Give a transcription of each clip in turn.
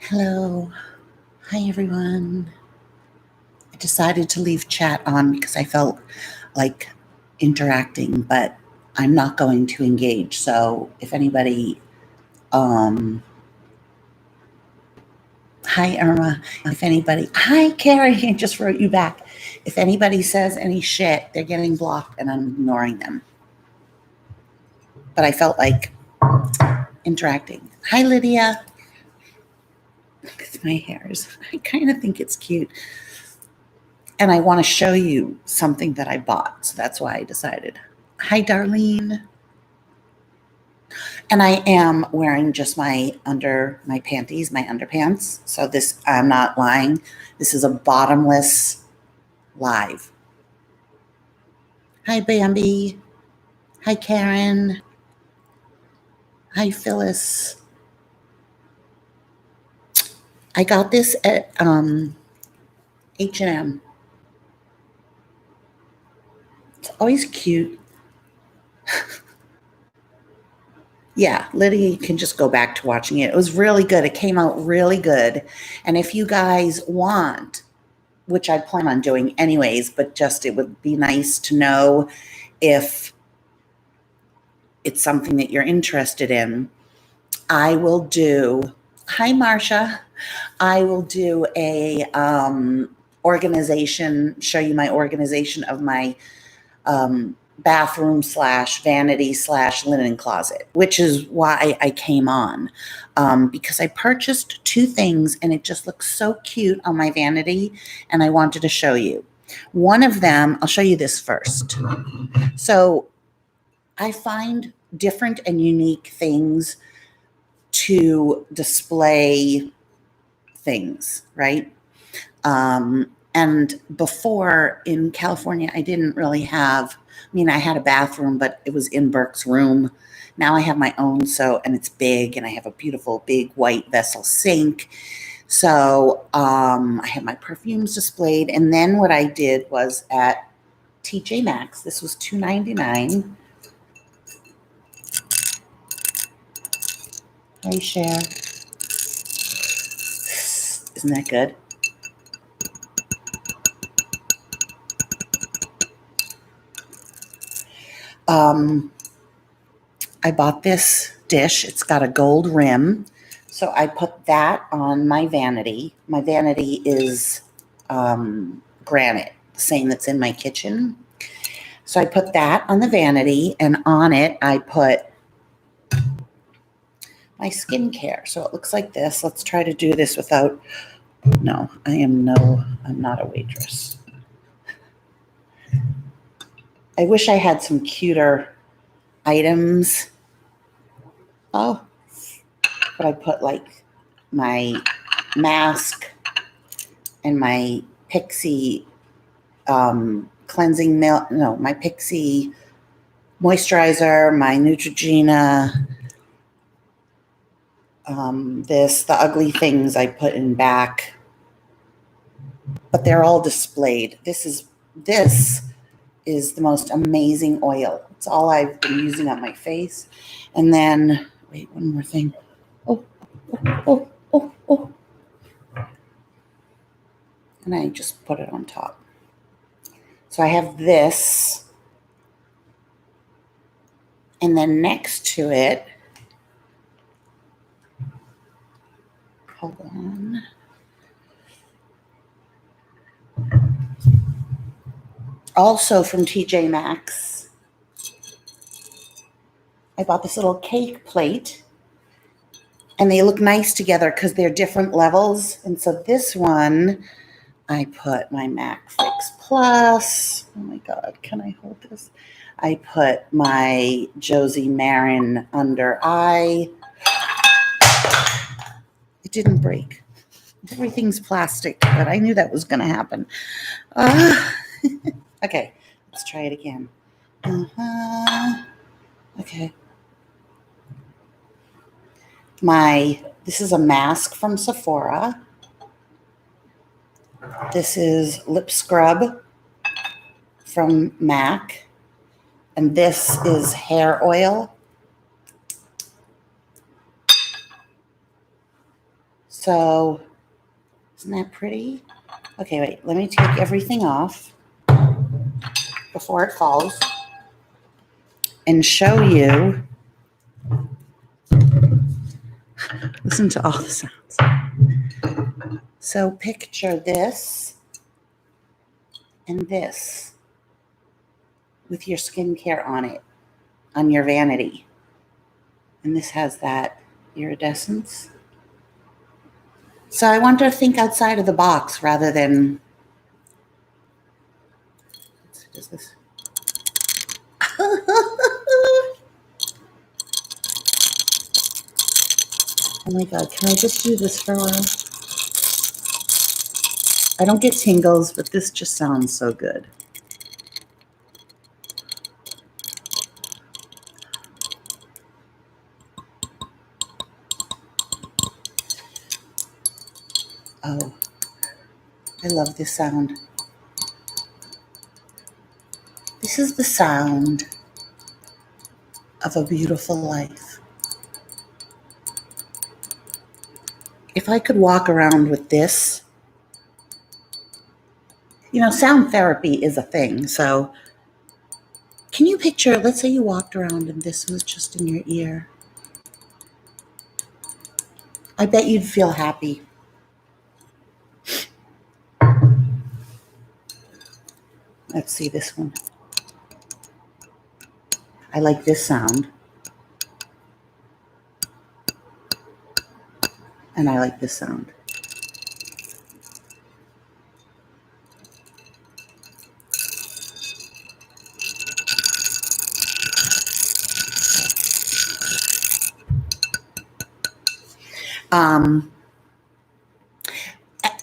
Hello. Hi, everyone. I decided to leave chat on because I felt like interacting, but I'm not going to engage. So if anybody, hi, Irma. If anybody, hi, Carrie, I just wrote you back. If anybody says any shit, they're getting blocked and I'm ignoring them. But I felt like interacting. Hi, Lydia. Look at my hairs. I kind of think it's cute. And I want to show you something that I bought. So that's why I decided. Hi, Darlene. And I am wearing just my panties, my underpants. So this, I'm not lying. This is a bottomless live. Hi, Bambi. Hi, Karen. Hi, Phyllis. I got this at H&M. It's always cute. Yeah, Lydia, you can just go back to watching it. It was really good. It came out really good. And if you guys want, which I plan on doing anyways, but just it would be nice to know if it's something that you're interested in. I will do, hi, Marcia. I will do a organization, show you my organization of my bathroom / vanity / linen closet, which is why I came on, because I purchased 2 things and it just looks so cute on my vanity and I wanted to show you. One of them, I'll show you this first. So I find different and unique things to display things, right? And before in California, I didn't really have, I had a bathroom, but it was in Burke's room. Now I have my own, and it's big, and I have a beautiful big white vessel sink. So I have my perfumes displayed. And then what I did was at TJ Maxx, this was $2.99. Hi, Cher. Isn't that good? I bought this dish. It's got a gold rim. So I put that on my vanity. My vanity is granite, the same that's in my kitchen. So I put that on the vanity, and on it I put my skincare. So it looks like this. Let's try to do this without, no, I'm not a waitress. I wish I had some cuter items. Oh, but I put like my mask and my Pixie cleansing milk, no, my Pixie moisturizer, my Neutrogena, the ugly things I put in back, but they're all displayed. This is the most amazing oil. It's all I've been using on my face. And then, wait, one more thing. Oh. And I just put it on top. So I have this. And then next to it, hold on. Also from TJ Maxx, I bought this little cake plate. And they look nice together because they're different levels. And so this one, I put my MAC Fix Plus. Oh my God, can I hold this? I put my Josie Marin under eye. It didn't break. Everything's plastic, but I knew that was going to happen. Okay, let's try it again. Okay. This is a mask from Sephora. This is lip scrub from MAC. And this is hair oil. So, isn't that pretty? Okay, wait, let me take everything off before it falls and show you. Listen to all the sounds. So picture this and this with your skincare on it, on your vanity. And this has that iridescence. So I want to think outside of the box rather than, does this? Oh my God, can I just do this for a while? I don't get tingles, but this just sounds so good. Oh, I love this sound. This is the sound of a beautiful life. If I could walk around with this, sound therapy is a thing. So can you picture, let's say you walked around and this was just in your ear. I bet you'd feel happy. Let's see this one. I like this sound. And I like this sound.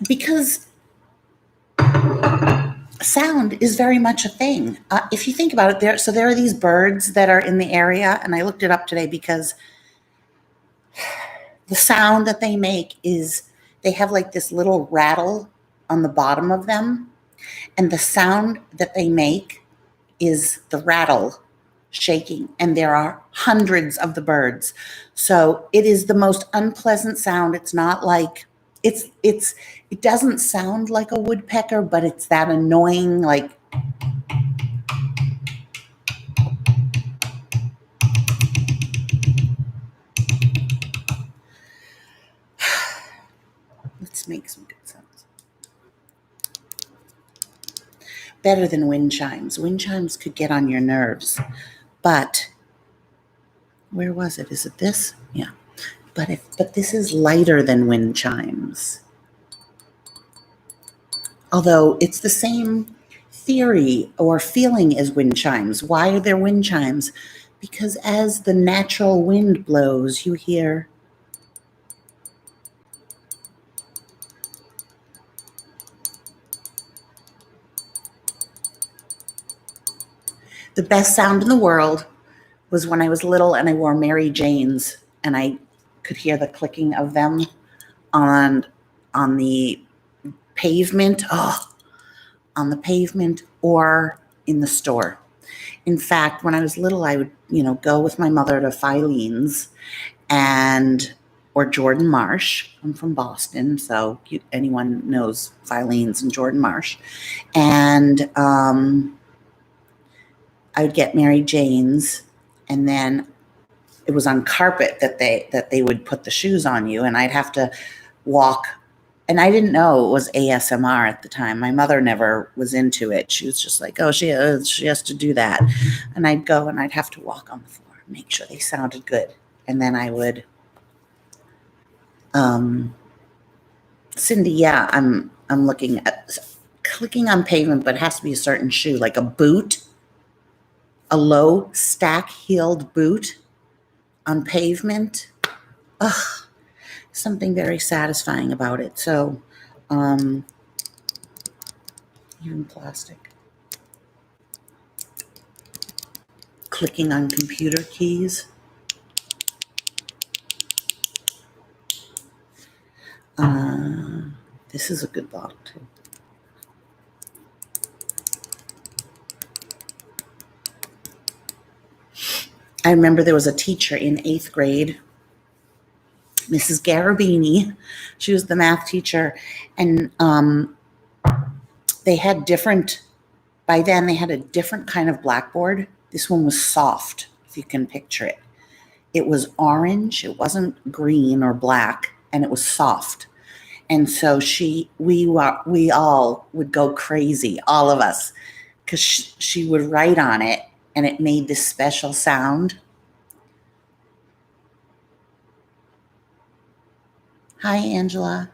Because sound is very much a thing. If you think about it, there are these birds that are in the area, and I looked it up today because the sound that they make is they have like this little rattle on the bottom of them, and the sound that they make is the rattle shaking, and there are hundreds of the birds. So it is the most unpleasant sound. It's not like it doesn't sound like a woodpecker, but it's that annoying, like, let's make some good sounds. Better than wind chimes. Wind chimes could get on your nerves, but where was it? Is it this? Yeah. But this is lighter than wind chimes. Although it's the same theory or feeling as wind chimes. Why are there wind chimes? Because as the natural wind blows, you hear the best sound in the world was when I was little and I wore Mary Janes and I could hear the clicking of them on the pavement, on the pavement or in the store. In fact, when I was little, I would, go with my mother to Filene's or Jordan Marsh. I'm from Boston, so anyone knows Filene's and Jordan Marsh. And I would get Mary Jane's, and then it was on carpet that they would put the shoes on you, and I'd have to walk. And I didn't know it was ASMR at the time. My mother never was into it. She was just like, oh, she has to do that. And I'd go and I'd have to walk on the floor, make sure they sounded good. And then I would, Cindy, yeah, I'm looking at clicking on pavement, but it has to be a certain shoe, like a boot, a low stack-heeled boot on pavement. Ugh. Something very satisfying about it. So, even plastic. Clicking on computer keys. This is a good bottle too. I remember there was a teacher in 8th grade Mrs. Garabini. She was the math teacher. And they had different, by then they had a different kind of blackboard. This one was soft, if you can picture it. It was orange, it wasn't green or black, and it was soft. And so we all would go crazy, all of us, because she would write on it, and it made this special sound. Hi, Angela.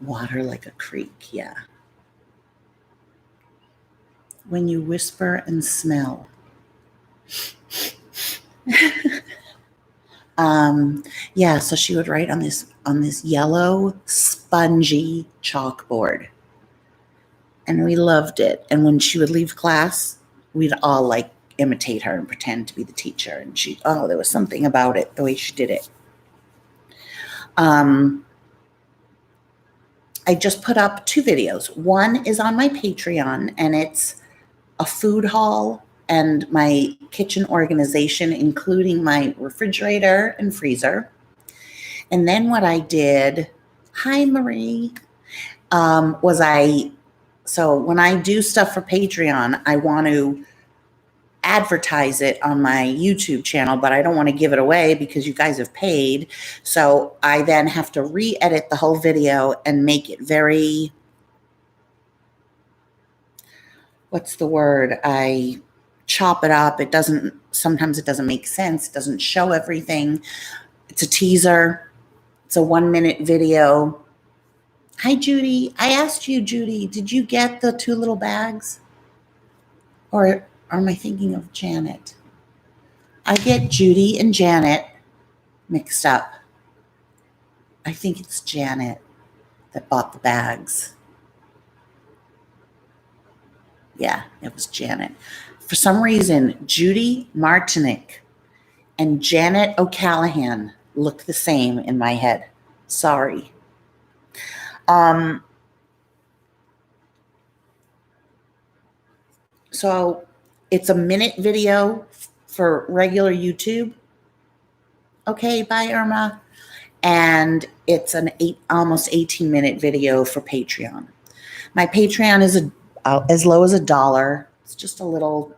Water like a creek, yeah. When you whisper and smell. Yeah, so she would write on this yellow spongy chalkboard. And we loved it. And when she would leave class, we'd all like imitate her and pretend to be the teacher. And there was something about it, the way she did it. I just put up 2 videos. One is on my Patreon, and it's a food haul and my kitchen organization, including my refrigerator and freezer. And then what I did, hi Marie, so when I do stuff for Patreon, I want to advertise it on my YouTube channel, but I don't want to give it away because you guys have paid. So I then have to re-edit the whole video and make it very, what's the word? I chop it up. Sometimes it doesn't make sense. It doesn't show everything. It's a teaser. It's a 1-minute video. Hi, Judy. I asked you, Judy, did you get the 2 little bags? Or am I thinking of Janet? I get Judy and Janet mixed up. I think it's Janet that bought the bags. Yeah, it was Janet. For some reason, Judy Martinick and Janet O'Callahan look the same in my head. Sorry. So it's a minute video for regular YouTube. Okay, bye, Irma. And it's an almost 18-minute video for Patreon. My Patreon is as low as $1. It's just a little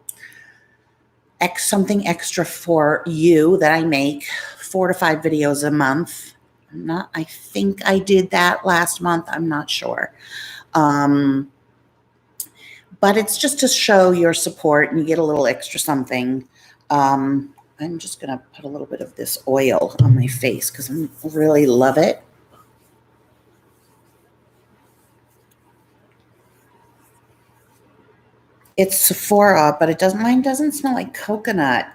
something extra for you that I make 4 to 5 videos a month. I think I did that last month. I'm not sure. But it's just to show your support and you get a little extra something. I'm just going to put a little bit of this oil on my face because I really love it. It's Sephora, but mine doesn't smell like coconut.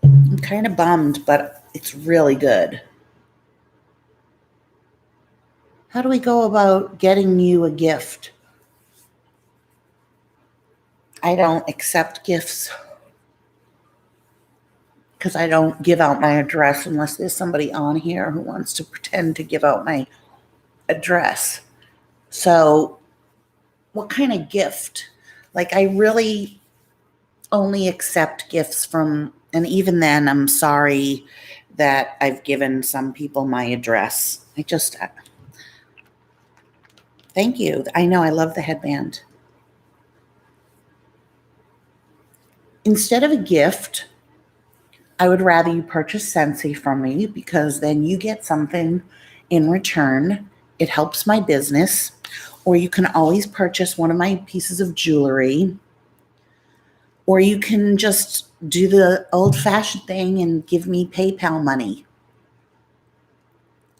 I'm kind of bummed, but it's really good. How do we go about getting you a gift? I don't accept gifts because I don't give out my address unless there's somebody on here who wants to pretend to give out my address. So what kind of gift? Like, I really only accept gifts from, and even then, I'm sorry that I've given some people my address. Thank you. I know, I love the headband. Instead of a gift, I would rather you purchase Scentsy from me because then you get something in return. It helps my business. Or you can always purchase one of my pieces of jewelry. Or you can just do the old-fashioned thing and give me PayPal money.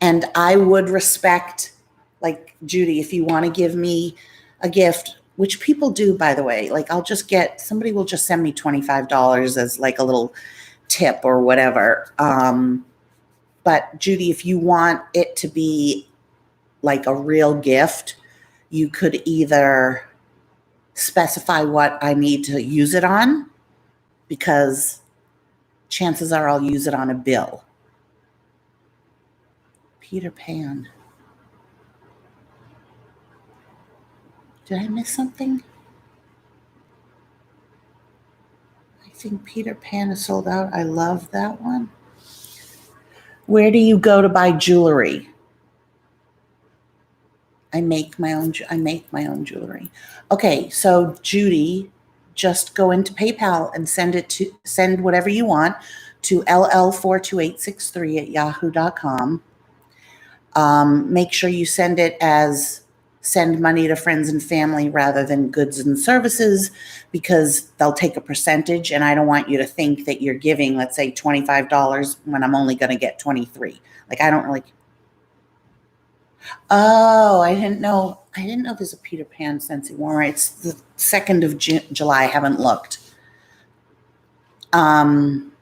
And I would respect, like, Judy, if you want to give me a gift, which people do, by the way, like somebody will just send me $25 as like a little tip or whatever. But Judy, if you want it to be like a real gift, you could either specify what I need to use it on, because chances are I'll use it on a bill. Peter Pan. Did I miss something? think Peter Pan is sold out. I love that one. Where do you go to buy jewelry? I make my own jewelry. Okay, so Judy, just go into PayPal and send whatever you want to ll42863@yahoo.com. Make sure you send money to friends and family rather than goods and services, because they'll take a percentage, and I don't want you to think that you're giving, let's say, $25 when I'm only going to get 23. Like, I don't really. Oh, I didn't know there's a Peter Pan Scentsy warmer. It's the 2nd of July. I haven't looked. I'm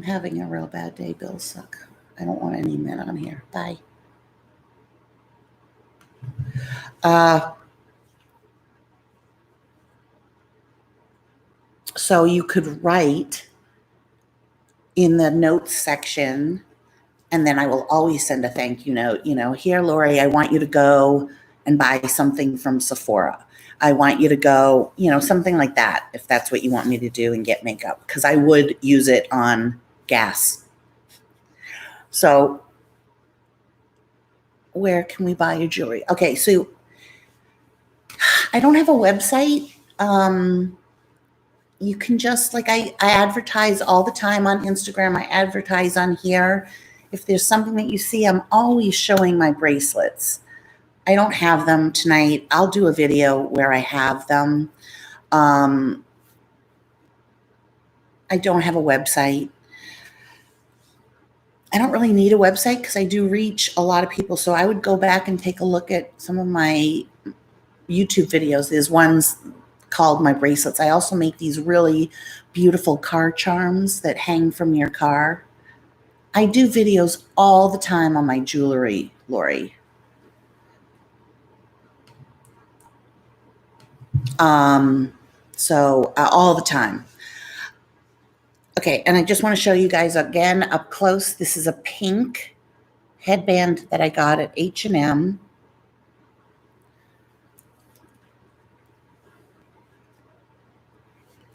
having a real bad day. Bills suck. I don't want any men on here. Bye. So you could write in the notes section, and then I will always send a thank you note. Here, Lori, I want you to go and buy something from Sephora. I want you to go, something like that, if that's what you want me to do, and get makeup, because I would use it on gas. So where can we buy your jewelry? Okay, so I don't have a website. You can just, I advertise all the time on Instagram. I advertise on here. If there's something that you see, I'm always showing my bracelets. I don't have them tonight. I'll do a video where I have them. I don't have a website. I don't really need a website because I do reach a lot of people. So I would go back and take a look at some of my YouTube videos. There's ones called My Bracelets. I also make these really beautiful car charms that hang from your car. I do videos all the time on my jewelry, Lori. All the time. Okay, and I just want to show you guys again up close. This is a pink headband that I got at H&M.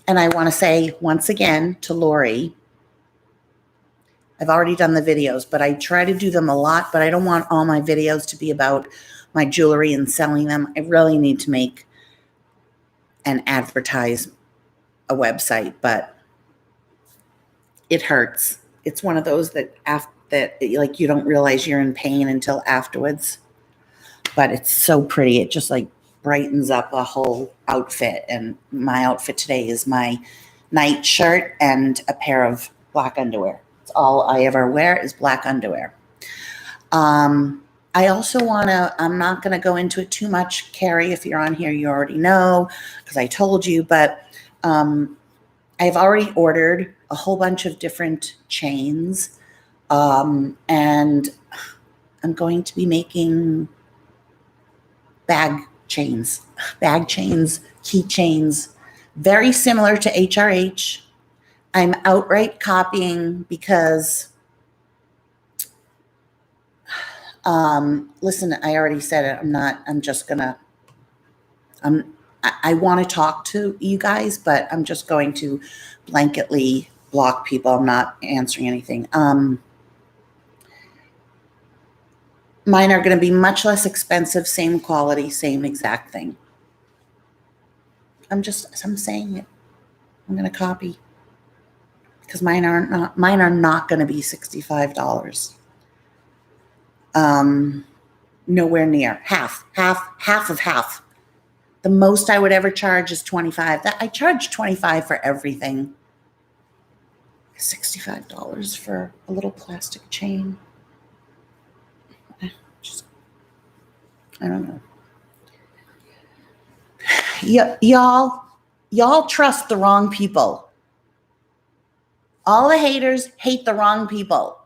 And I want to say once again to Lori, I've already done the videos, but I try to do them a lot, but I don't want all my videos to be about my jewelry and selling them. I really need to make and advertise a website, but it hurts. It's one of those that you don't realize you're in pain until afterwards. But it's so pretty. It just brightens up a whole outfit. And my outfit today is my night shirt and a pair of black underwear. It's all I ever wear is black underwear. I also I'm not going to go into it too much. Carrie, if you're on here, you already know because I told you, but I've already ordered a whole bunch of different chains, and I'm going to be making bag chains, keychains, very similar to HRH. I'm outright copying because, listen, I already said it. I want to talk to you guys, but I'm just going to blanketly block people. I'm not answering anything. Mine are going to be much less expensive, same quality, same exact thing. I'm saying it. I'm going to copy because mine are not going to be $65. Nowhere near half of half. The most I would ever charge is $25. I charge $25 for everything. $65 for a little plastic chain. I don't know. Y'all trust the wrong people. All the haters hate the wrong people.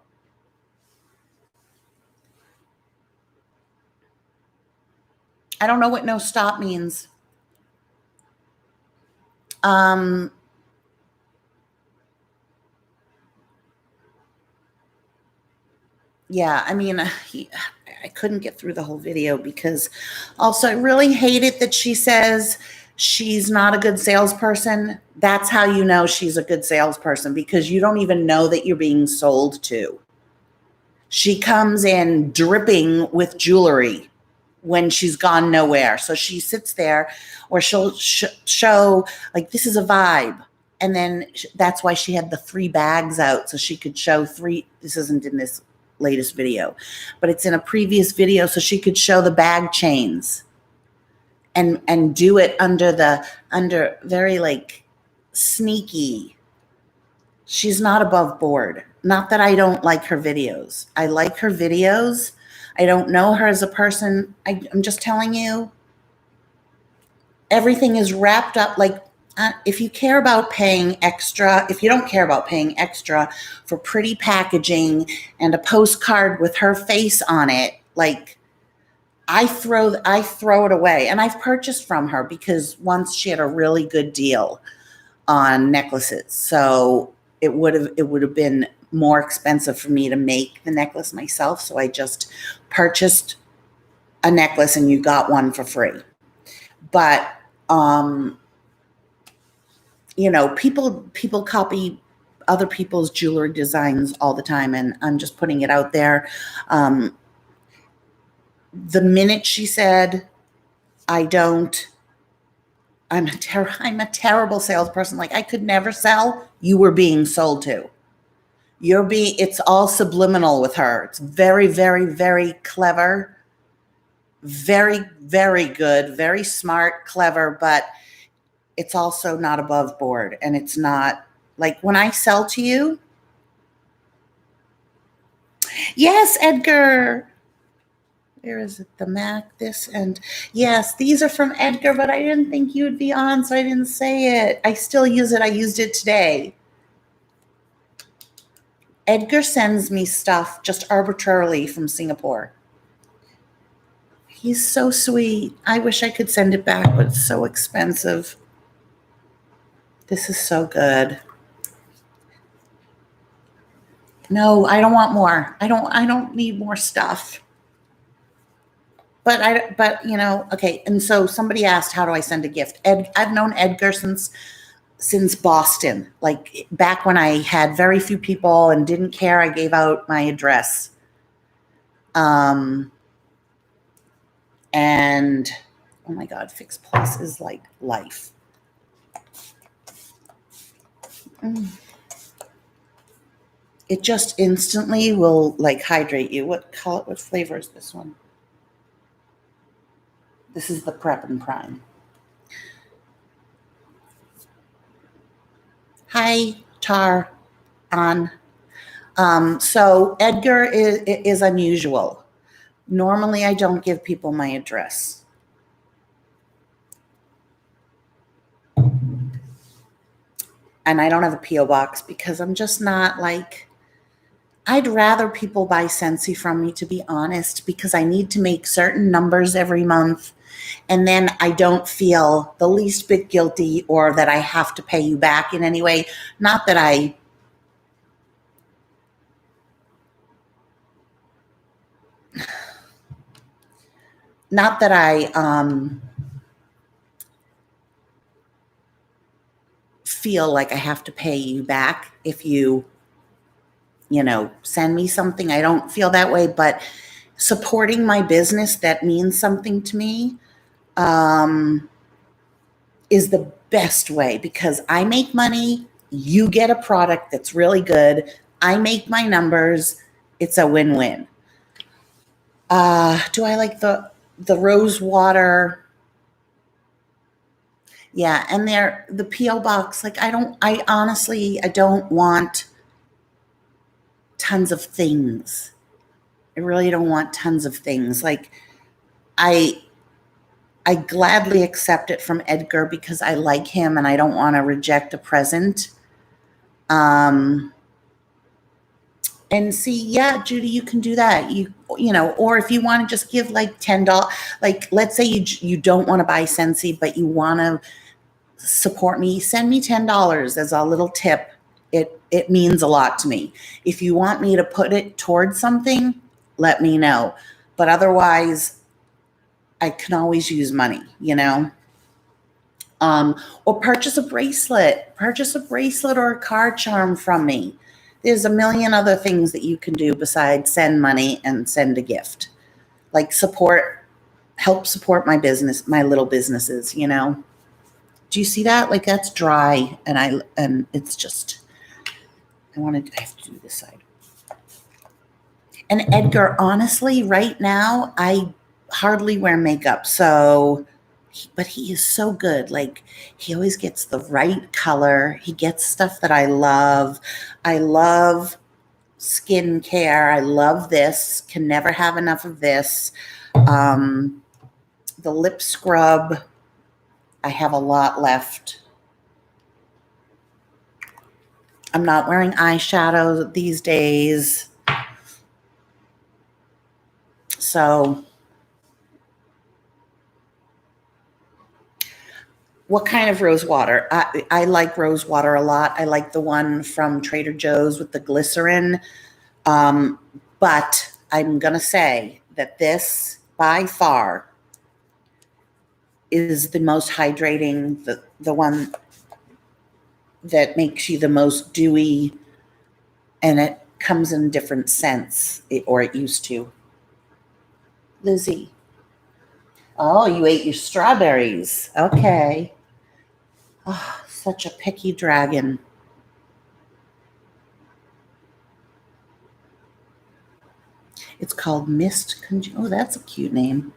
I don't know what no stop means. Yeah, I mean, I couldn't get through the whole video because also I really hate it that she says she's not a good salesperson. That's how you know she's a good salesperson, because you don't even know that you're being sold to. She comes in dripping with jewelry when she's gone nowhere. So she sits there, or she'll show like, this is a vibe. And then that's why she had the 3 bags out, so she could show 3. This isn't in this latest video, but it's in a previous video, so she could show the bag chains and do it under very like sneaky. She's not above board. Not that I don't like her videos. I like her videos. I don't know her as a person. I'm just telling you, everything is wrapped up. Like, if you care about paying extra, if you don't care about paying extra for pretty packaging and a postcard with her face on it, like, I throw it away. And I've purchased from her because once she had a really good deal on necklaces. So it would have been more expensive for me to make the necklace myself. So I just purchased a necklace and you got one for free. But people copy other people's jewelry designs all the time, and I'm just putting it out there. The minute she said, I'm a terrible salesperson. Like, I could never sell. You were being sold to. It's all subliminal with her. It's very, very, very clever. Very, very good, very smart, clever, but it's also not above board. And it's not like, when I sell to you. Yes, Edgar. Where is it? The Mac, this, and yes, these are from Edgar, but I didn't think you would be on, so I didn't say it. I still use it. I used it today. Edgar sends me stuff just arbitrarily from Singapore. He's so sweet. I wish I could send it back, but it's so expensive. This is so good. No, I don't want more. I don't need more stuff. But okay. And so somebody asked, how do I send a gift? I've known Edgar since Boston. Like, back when I had very few people and didn't care, I gave out my address. And oh my God, Fixed Plus is like life. It just instantly will like hydrate you. What flavor is this one? This is the Prep and Prime. Hi, Tar on. So Edgar is unusual. Normally, I don't give people my address. And I don't have a P.O. box because I'm just not like, I'd rather people buy Scentsy from me, to be honest, because I need to make certain numbers every month. And then I don't feel the least bit guilty or that I have to pay you back in any way. Not that I feel like I have to pay you back if you send me something. I don't feel that way, but supporting my business that means something to me is the best way, because I make money, you get a product that's really good, I make my numbers, it's a win-win. Do I like the rose water? Yeah, and the P.O. box, like, I honestly don't want tons of things. I really don't want tons of things. Like, I gladly accept it from Edgar because I like him and I don't want to reject a present. And see, yeah, Judy, you can do that. Or if you want to just give like $10, like, let's say you don't want to buy Scentsy, but you want to support me, send me $10 as a little tip. It means a lot to me. If you want me to put it towards something, let me know. But otherwise, I can always use money, Or purchase a bracelet. Purchase a bracelet or a card charm from me. There's a million other things that you can do besides send money and send a gift. Like help support my business, my little businesses, you know. Do you see that? Like that's dry and it's just I have to do this side. And Edgar, honestly, right now I hardly wear makeup. But he is so good. Like he always gets the right color. He gets stuff that I love. I love skincare. I love this. Can never have enough of this. The lip scrub, I have a lot left. I'm not wearing eyeshadow these days. So what kind of rose water? I like rose water a lot. I like the one from Trader Joe's with the glycerin. But I'm going to say that this by far is the most hydrating, the one that makes you the most dewy, and it comes in different scents, or it used to. Lizzie. Oh, you ate your strawberries. Okay. Oh, such a picky dragon. It's called Oh, that's a cute name.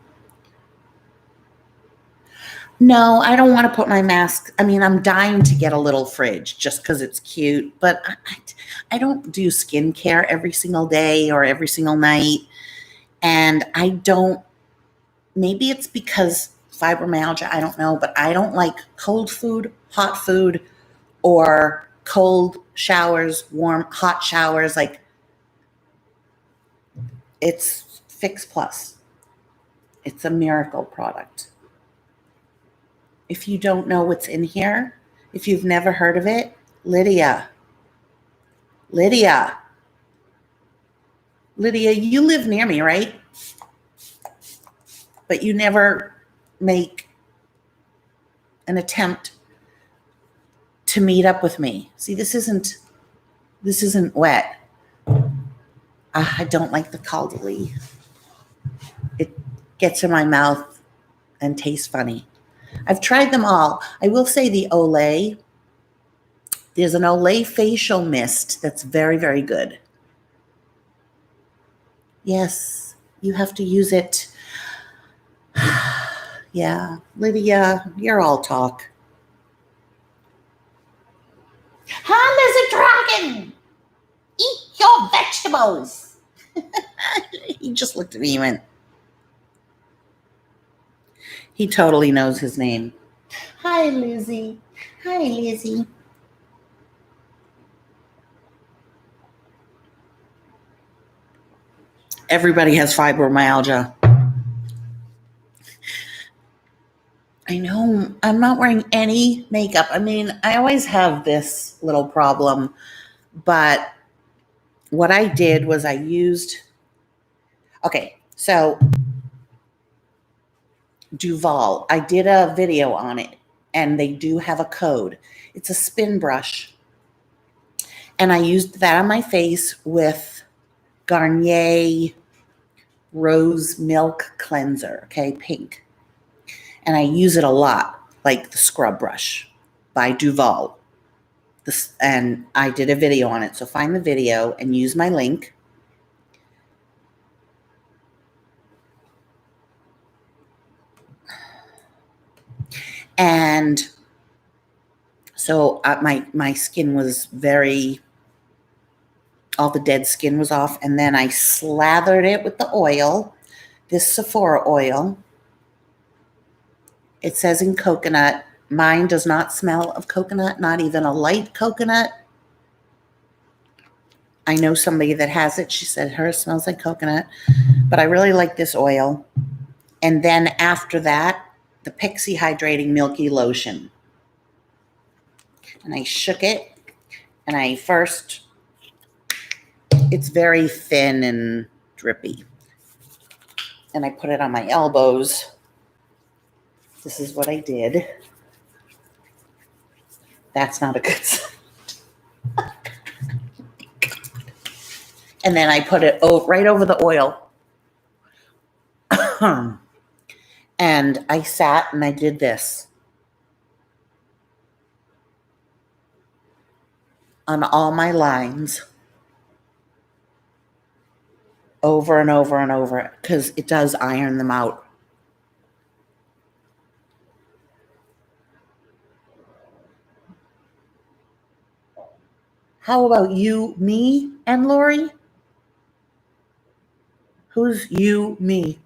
No, I don't want to put my mask. I mean, I'm dying to get a little fridge just because it's cute, but I don't do skincare every single day or every single night. And maybe it's because fibromyalgia, I don't know, but I don't like cold food, hot food, or cold showers, warm, hot showers. Like it's Fix Plus. It's a miracle product. If you don't know what's in here, if you've never heard of it, Lydia, you live near me, right? But you never make an attempt to meet up with me. See, this isn't wet. I don't like the calderly. It gets in my mouth and tastes funny. I've tried them all. I will say the Olay. There's an Olay facial mist that's very, very good. Yes, you have to use it. Yeah, Lydia, you're all talk. Hi, Lizard Dragon. Eat your vegetables. He just looked at me and went. He totally knows his name. Hi, Lizzie. Hi, Lizzie. Everybody has fibromyalgia. I know. I'm not wearing any makeup. I mean, I always have this little problem, but what I did was okay, so Duval, I did a video on it, and they do have a code. It's a spin brush. And I used that on my face with Garnier Rose Milk Cleanser, okay, pink. And I use it a lot, like the scrub brush by Duval. And I did a video on it. So find the video and use my link. And so my skin was all the dead skin was off. And then I slathered it with the oil, this Sephora oil. It says in coconut. Mine does not smell of coconut, not even a light coconut. I know somebody that has it. She said hers smells like coconut, but I really like this oil. And then after that, the Pixie Hydrating Milky Lotion. And I shook it, and it's very thin and drippy. And I put it on my elbows. This is what I did. That's not a good sign. And then I put it right over the oil. And I sat and I did this on all my lines over and over and over because it does iron them out. How about you, me, and Lori? Who's you, me,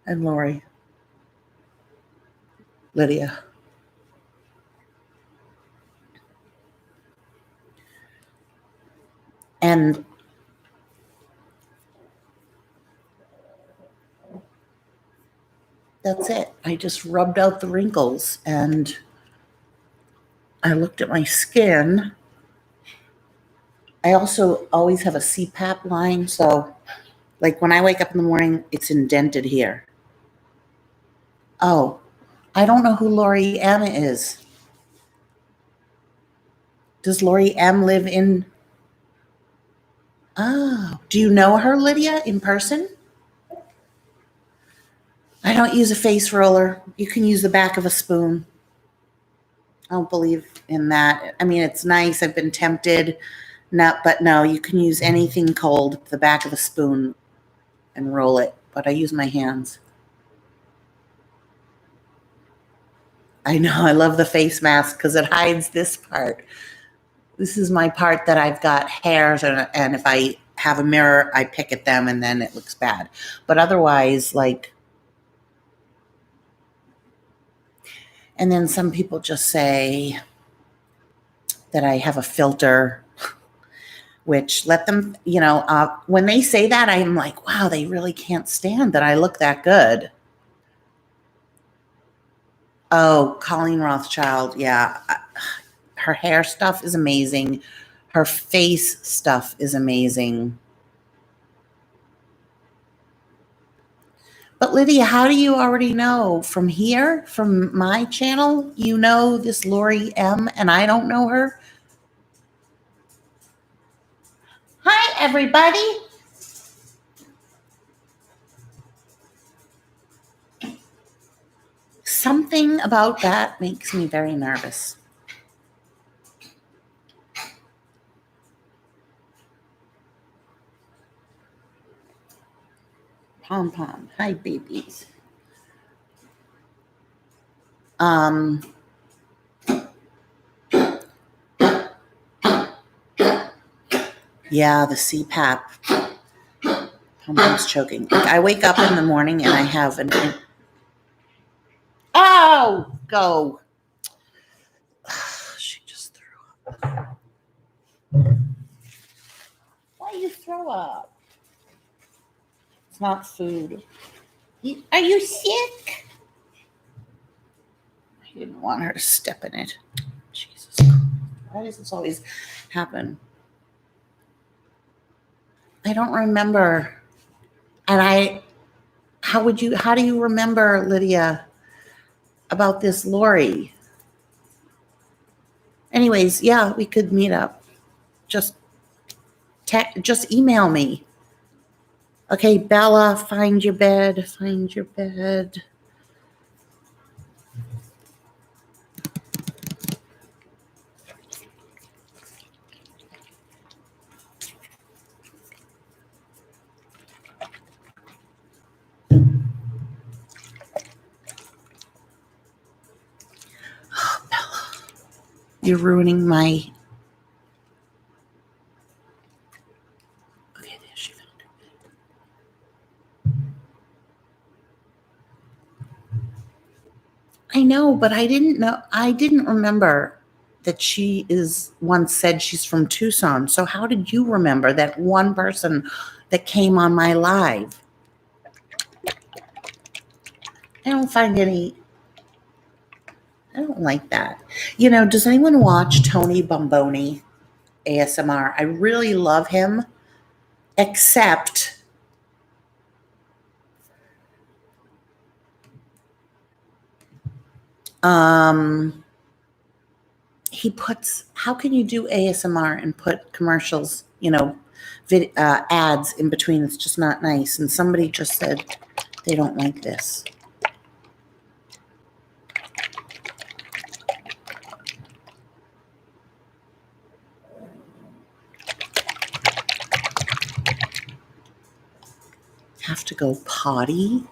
and Lori? Lydia. And that's it. I just rubbed out the wrinkles and I looked at my skin. I also always have a CPAP line. So, like when I wake up in the morning, it's indented here. Oh, I don't know who Lori M is. Does Lori M live in? Oh, do you know her, Lydia, in person? I don't use a face roller. You can use the back of a spoon. I don't believe in that. I mean, it's nice. I've been tempted. But no, you can use anything cold, the back of a spoon, and roll it. But I use my hands. I know. I love the face mask because it hides this part. This is my part that I've got hairs, and if I have a mirror, I pick at them, and then it looks bad. But otherwise, like, and then some people just say that I have a filter, which let them, when they say that, I'm like, wow, they really can't stand that I look that good. Oh, Colleen Rothschild. Yeah. Her hair stuff is amazing. Her face stuff is amazing. But Lydia, how do you already know from here, from my channel? You know this Lori M and I don't know her? Hi, everybody. Something about that makes me very nervous. Pom Pom. Hi, babies. Yeah, the CPAP. Pom Pom's choking. Like, I wake up in the morning and I have an. Oh, go. She just threw up. Why you throw up? It's not food. Are you sick? I didn't want her to step in it. Jesus Christ. Why does this always happen? I don't remember. And how do you remember, Lydia, about this Lori? Anyways, yeah, we could meet up. Just email me. Okay, Bella, find your bed. Find your bed. Oh, Bella, you're ruining my. Okay, there she found it. I know, but I didn't know. I didn't remember that she is once said she's from Tucson. So how did you remember that one person that came on my live? I don't find any. I don't like that. Does anyone watch Tony Bomboni ASMR? I really love him, except how can you do ASMR and put commercials, ads in between? It's just not nice. And somebody just said they don't like this. Have to go potty.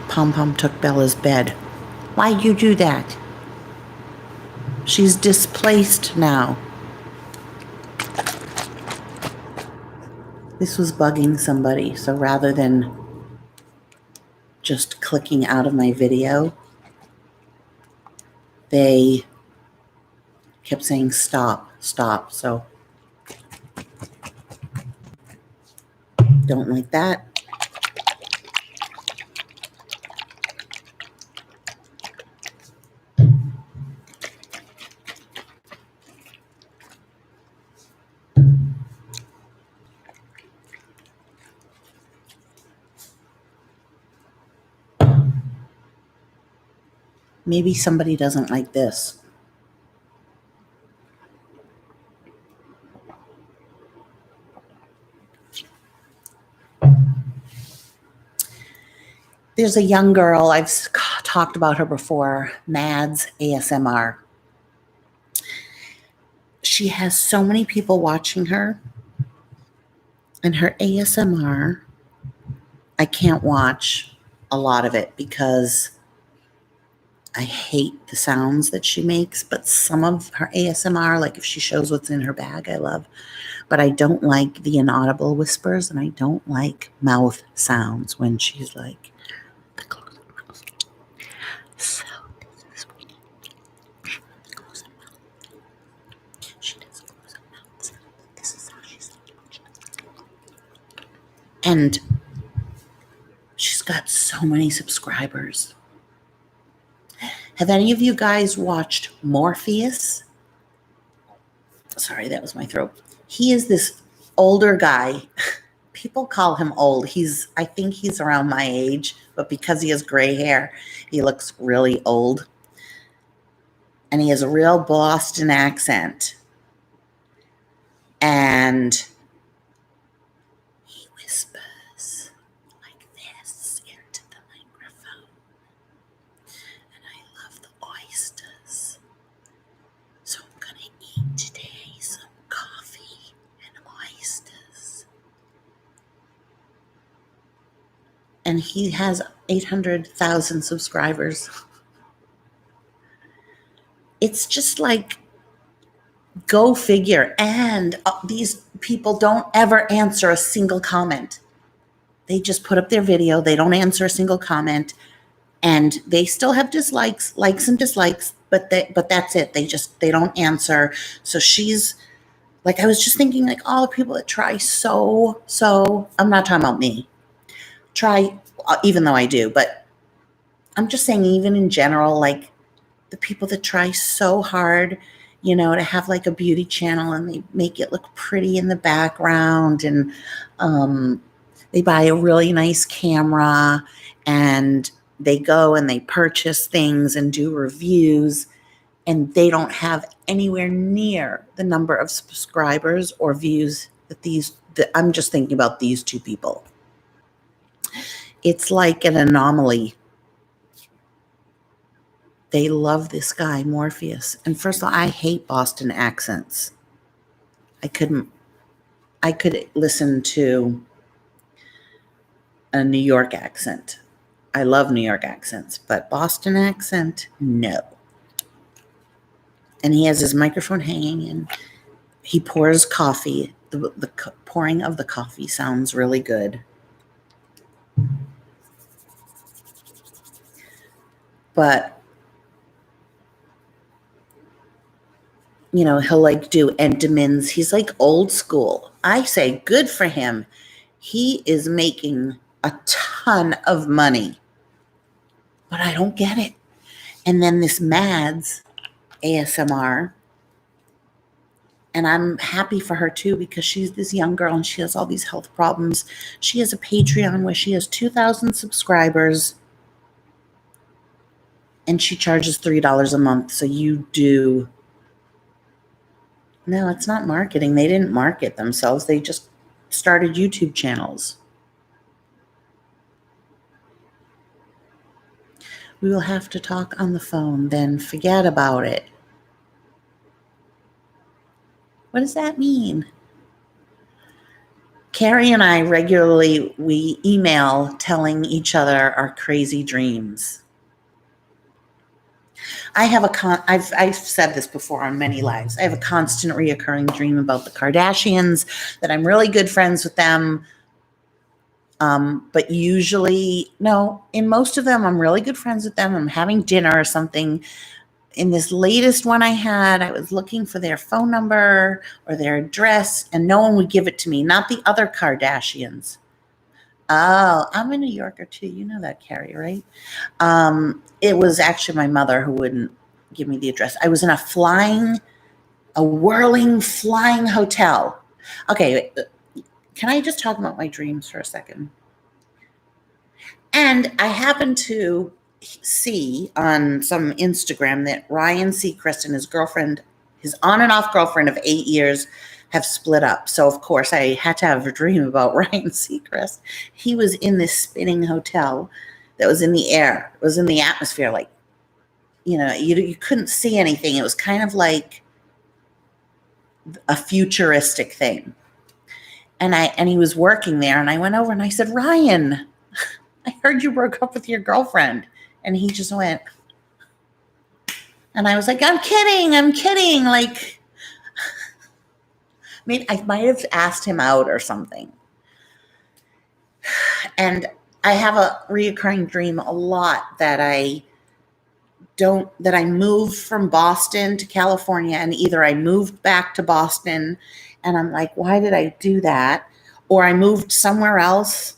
Pom Pom took Bella's bed. Why'd you do that? She's displaced now. This was bugging somebody, so rather than just clicking out of my video, they kept saying stop, stop. So don't like that. Maybe somebody doesn't like this. There's a young girl, I've talked about her before, Mads ASMR. She has so many people watching her, and her ASMR, I can't watch a lot of it because I hate the sounds that she makes, but some of her ASMR, like if she shows what's in her bag, I love. But I don't like the inaudible whispers, and I don't like mouth sounds when she's like, so this is what close her mouth. She does close her mouth. So this is how she's and she's got so many subscribers. Have any of you guys watched Morpheus? Sorry, that was my throat. He is this older guy. People call him old. I think he's around my age, but because he has gray hair, he looks really old. And he has a real Boston accent. And he whispers like this into the microphone. And I love the oysters. So I'm going to eat today some coffee and oysters. And he has 800,000 subscribers. It's just like, go figure. And these people don't ever answer a single comment. They just put up their video. They don't answer a single comment. And they still have dislikes, likes and dislikes, but that's it. They don't answer. So she's like, I was just thinking like all the people that try so, I'm not talking about me. Try, even though I do, but I'm just saying even in general, like the people that try so hard, to have like a beauty channel and they make it look pretty in the background, and they buy a really nice camera and they go and they purchase things and do reviews, and they don't have anywhere near the number of subscribers or views that I'm just thinking about these two people. It's like an anomaly. They love this guy, Morpheus. And first of all, I hate Boston accents. I could listen to a New York accent. I love New York accents, but Boston accent, no. And he has his microphone hanging and he pours coffee. The pouring of the coffee sounds really good. But he'll like do Entenmann's. He's like old school. I say good for him. He is making a ton of money, but I don't get it. And then this Mads ASMR, And I'm happy for her too, because she's this young girl and she has all these health problems. She has a Patreon where she has 2,000 subscribers and she charges $3 a month. So you do. No, it's not marketing. They didn't market themselves. They just started YouTube channels. We will have to talk on the phone, then forget about it. What does that mean? Carrie and I regularly, we email telling each other our crazy dreams. I've said this before on many lives. I have a constant reoccurring dream about the Kardashians, that I'm really good friends with them. But usually, no, in most of them, I'm really good friends with them. I'm having dinner or something. In this latest one I had, I was looking for their phone number or their address, and no one would give it to me, not the other Kardashians. Oh, I'm a New Yorker too. You know that, Carrie, right? It was actually my mother who wouldn't give me the address. I was in a whirling, flying hotel. Okay, can I just talk about my dreams for a second? And I happened to see on some Instagram that Ryan Seacrest and his girlfriend, his on and off girlfriend of 8 years, have split up. So of course I had to have a dream about Ryan Seacrest. He was in this spinning hotel that was in the air. It was in the atmosphere, like, you couldn't see anything. It was kind of like a futuristic thing. And he was working there, and I went over and I said, Ryan, I heard you broke up with your girlfriend. And he just went, and I was like, I'm kidding. Like, I might have asked him out or something. And I have a reoccurring dream a lot that I moved from Boston to California, and either I moved back to Boston and I'm like, why did I do that? Or I moved somewhere else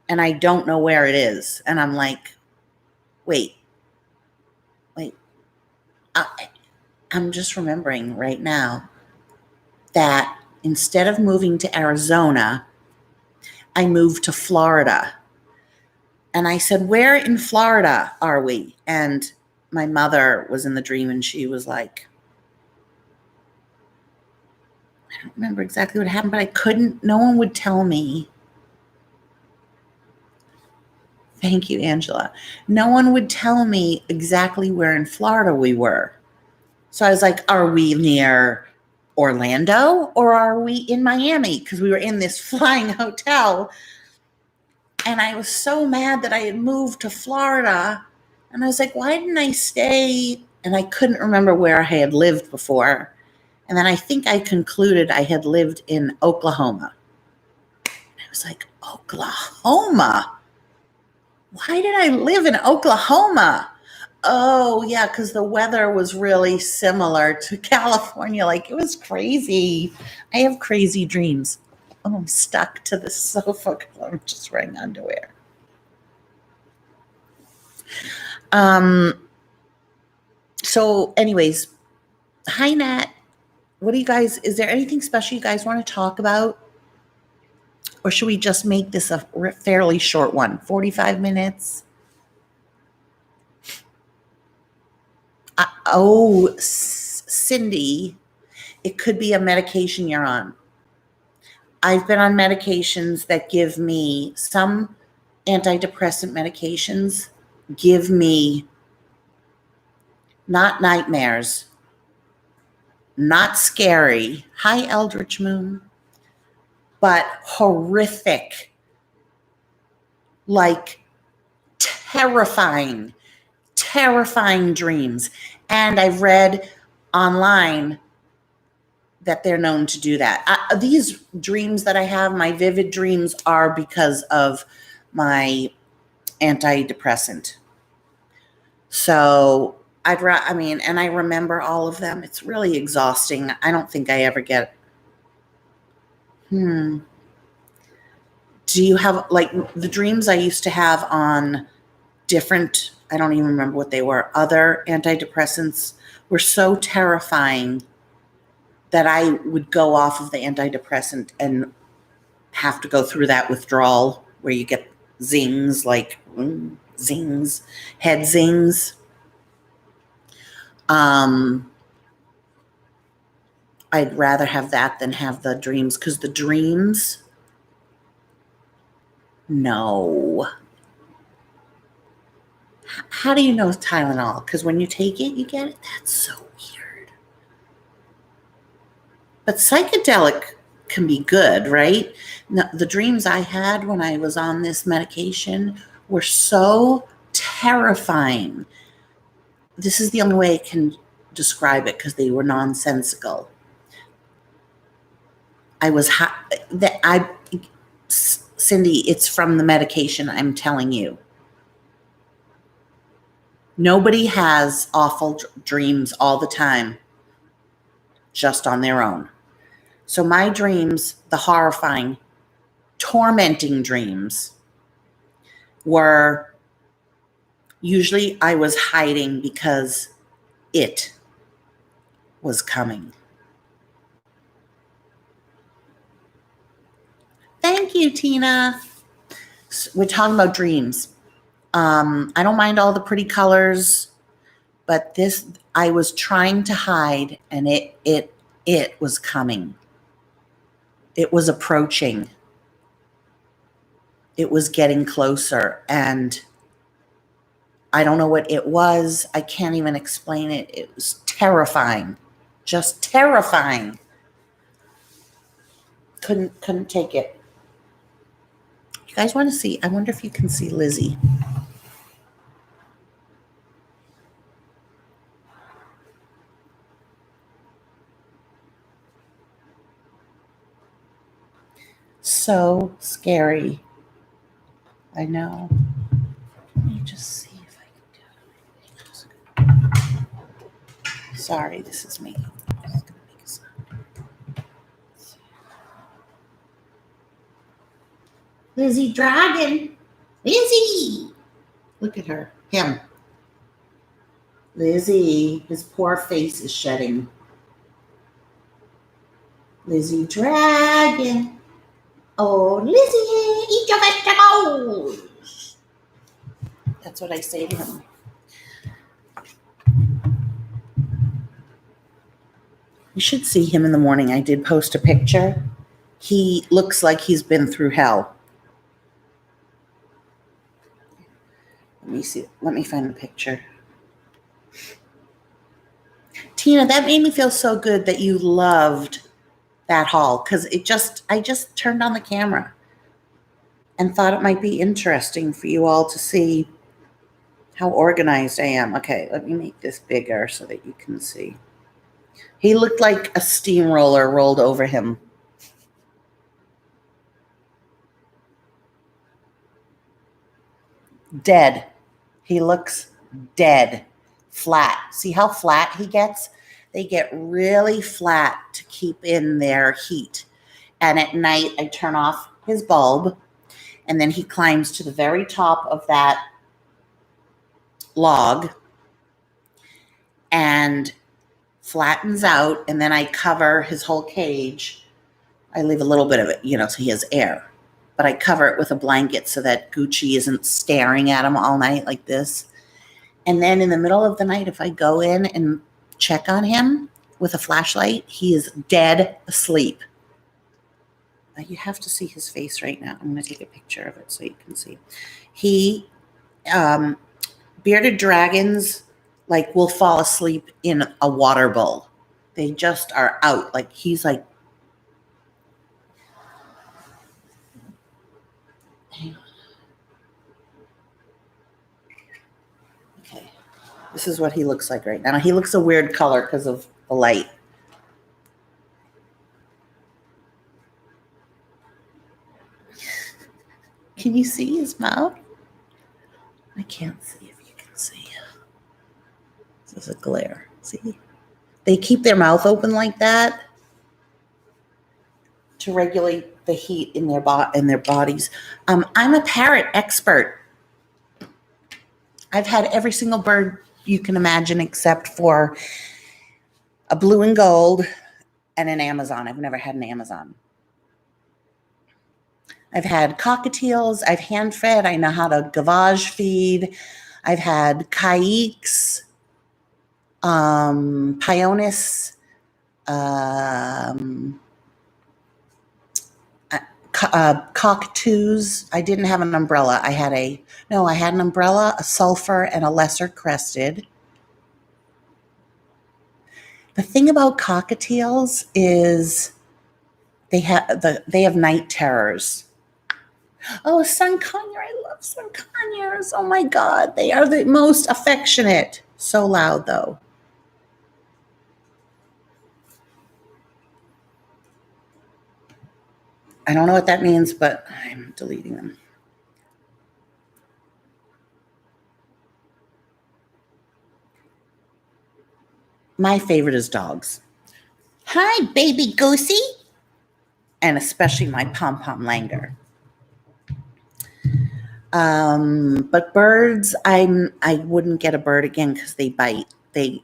and I don't know where it is. And I'm like, wait, I'm just remembering right now that instead of moving to Arizona, I moved to Florida. And I said, where in Florida are we? And my mother was in the dream and she was like, I don't remember exactly what happened, but no one would tell me. Thank you, Angela. No one would tell me exactly where in Florida we were. So I was like, are we near Orlando or are we in Miami? Because we were in this flying hotel. And I was so mad that I had moved to Florida. And I was like, why didn't I stay? And I couldn't remember where I had lived before. And then I think I concluded I had lived in Oklahoma. And I was like, Oklahoma? Why did I live in Oklahoma? Oh, yeah, because the weather was really similar to California. Like, it was crazy. I have crazy dreams. Oh, I'm stuck to the sofa because I'm just wearing underwear. So anyways, hi, Nat. What do you guys, is there anything special you guys want to talk about? Or should we just make this a fairly short one, 45 minutes? Cindy, it could be a medication you're on. I've been on medications that give me, some antidepressant medications give me not nightmares, not scary, hi Eldritch Moon, but horrific, like terrifying dreams. And I've read online that they're known to do that. These dreams that I have, my vivid dreams, are because of my antidepressant. So and I remember all of them. It's really exhausting. I don't think I ever get. Do you have, like, the dreams I used to have on different, I don't even remember what they were, other antidepressants were so terrifying that I would go off of the antidepressant and have to go through that withdrawal where you get zings, like zings, head zings. I'd rather have that than have the dreams, because the dreams, no. How do you know it's Tylenol? Because when you take it, you get it? That's so weird. But psychedelic can be good, right? Now, the dreams I had when I was on this medication were so terrifying. This is the only way I can describe it, because they were nonsensical. Cindy, it's from the medication, I'm telling you. Nobody has awful dreams all the time, just on their own. So my dreams, the horrifying, tormenting dreams, were usually I was hiding because it was coming. Thank you, Tina. We're talking about dreams. I don't mind all the pretty colors, but this, I was trying to hide, and it was coming. It was approaching. It was getting closer, and I don't know what it was. I can't even explain it. It was terrifying, just terrifying. Couldn't take it. You guys want to see? I wonder if you can see Lizzie. So scary. I know. Let me just see if I can do it. Sorry, this is me. I'm just gonna make a sound. Lizzie Dragon. Lizzie. Look at her. Him. Lizzie. His poor face is shedding. Lizzie Dragon. Oh, Lizzie, eat your vegetables. That's what I say to him. You should see him in the morning. I did post a picture. He looks like he's been through hell. Let me see. Let me find the picture. Tina, that made me feel so good that you loved that haul, because I just turned on the camera and thought it might be interesting for you all to see how organized I am. Okay, let me make this bigger so that you can see. He looked like a steamroller rolled over him. Dead. He looks dead. Flat. See how flat he gets? They get really flat to keep in their heat. And at night, I turn off his bulb, and then he climbs to the very top of that log and flattens out, and then I cover his whole cage. I leave a little bit of it, so he has air. But I cover it with a blanket so that Gucci isn't staring at him all night like this. And then in the middle of the night, if I go in and check on him with a flashlight, he is dead asleep. You have to see his face right now. I'm going to take a picture of it so you can see. He, bearded dragons, will fall asleep in a water bowl. They just are out. He's like, hang on. Okay. This is what he looks like right now. He looks a weird color because of the light. Can you see his mouth? I can't see if you can see. This is a glare. See? They keep their mouth open like that to regulate the heat in their bodies. I'm a parrot expert. I've had every single bird you can imagine except for a blue and gold and an Amazon. I've never had an Amazon. I've had cockatiels. I've hand fed. I know how to gavage feed. I've had caiques, pionis, um, cockatoos. I didn't have an umbrella. I had an umbrella, a sulfur, and a lesser crested. The thing about cockatiels is they have night terrors. Oh, sun conure. I love sun conures. Oh my God. They are the most affectionate. So loud though. I don't know what that means, but I'm deleting them. My favorite is dogs. Hi, baby goosey. And especially my pom-pom langur. But birds, I wouldn't get a bird again because they bite. They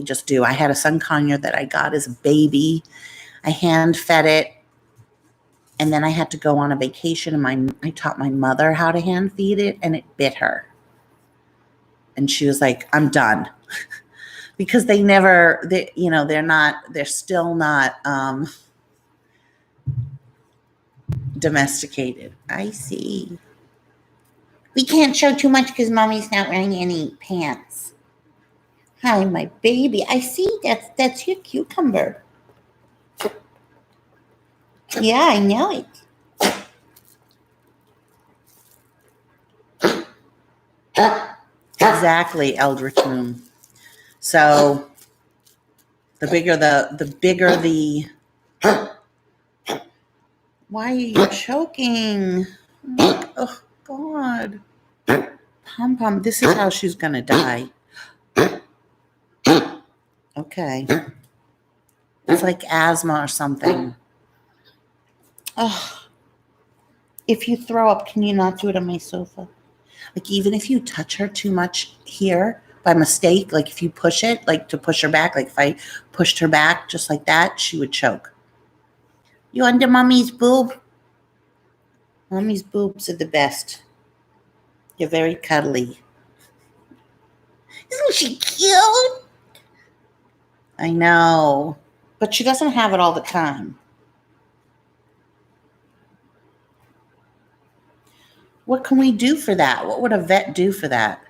just do. I had a sun conure that I got as a baby. I hand fed it, and then I had to go on a vacation, and I taught my mother how to hand feed it, and it bit her. And she was like, "I'm done," because they're still not domesticated. I see. We can't show too much because mommy's not wearing any pants. Hi, my baby. I see that's your cucumber. Yeah, I know it. Exactly, Eldritch Moon. So the bigger the why are you choking? Oh God. Pom Pom, this is how she's gonna die. Okay. It's like asthma or something. Oh, if you throw up, can you not do it on my sofa? Like even if you touch her too much here by mistake, like if you push it, like to push her back, like if I pushed her back just like that, she would choke. You under mommy's boob? Mommy's boobs are the best. You're very cuddly. Isn't she cute? I know. But she doesn't have it all the time. What can we do for that? What would a vet do for that?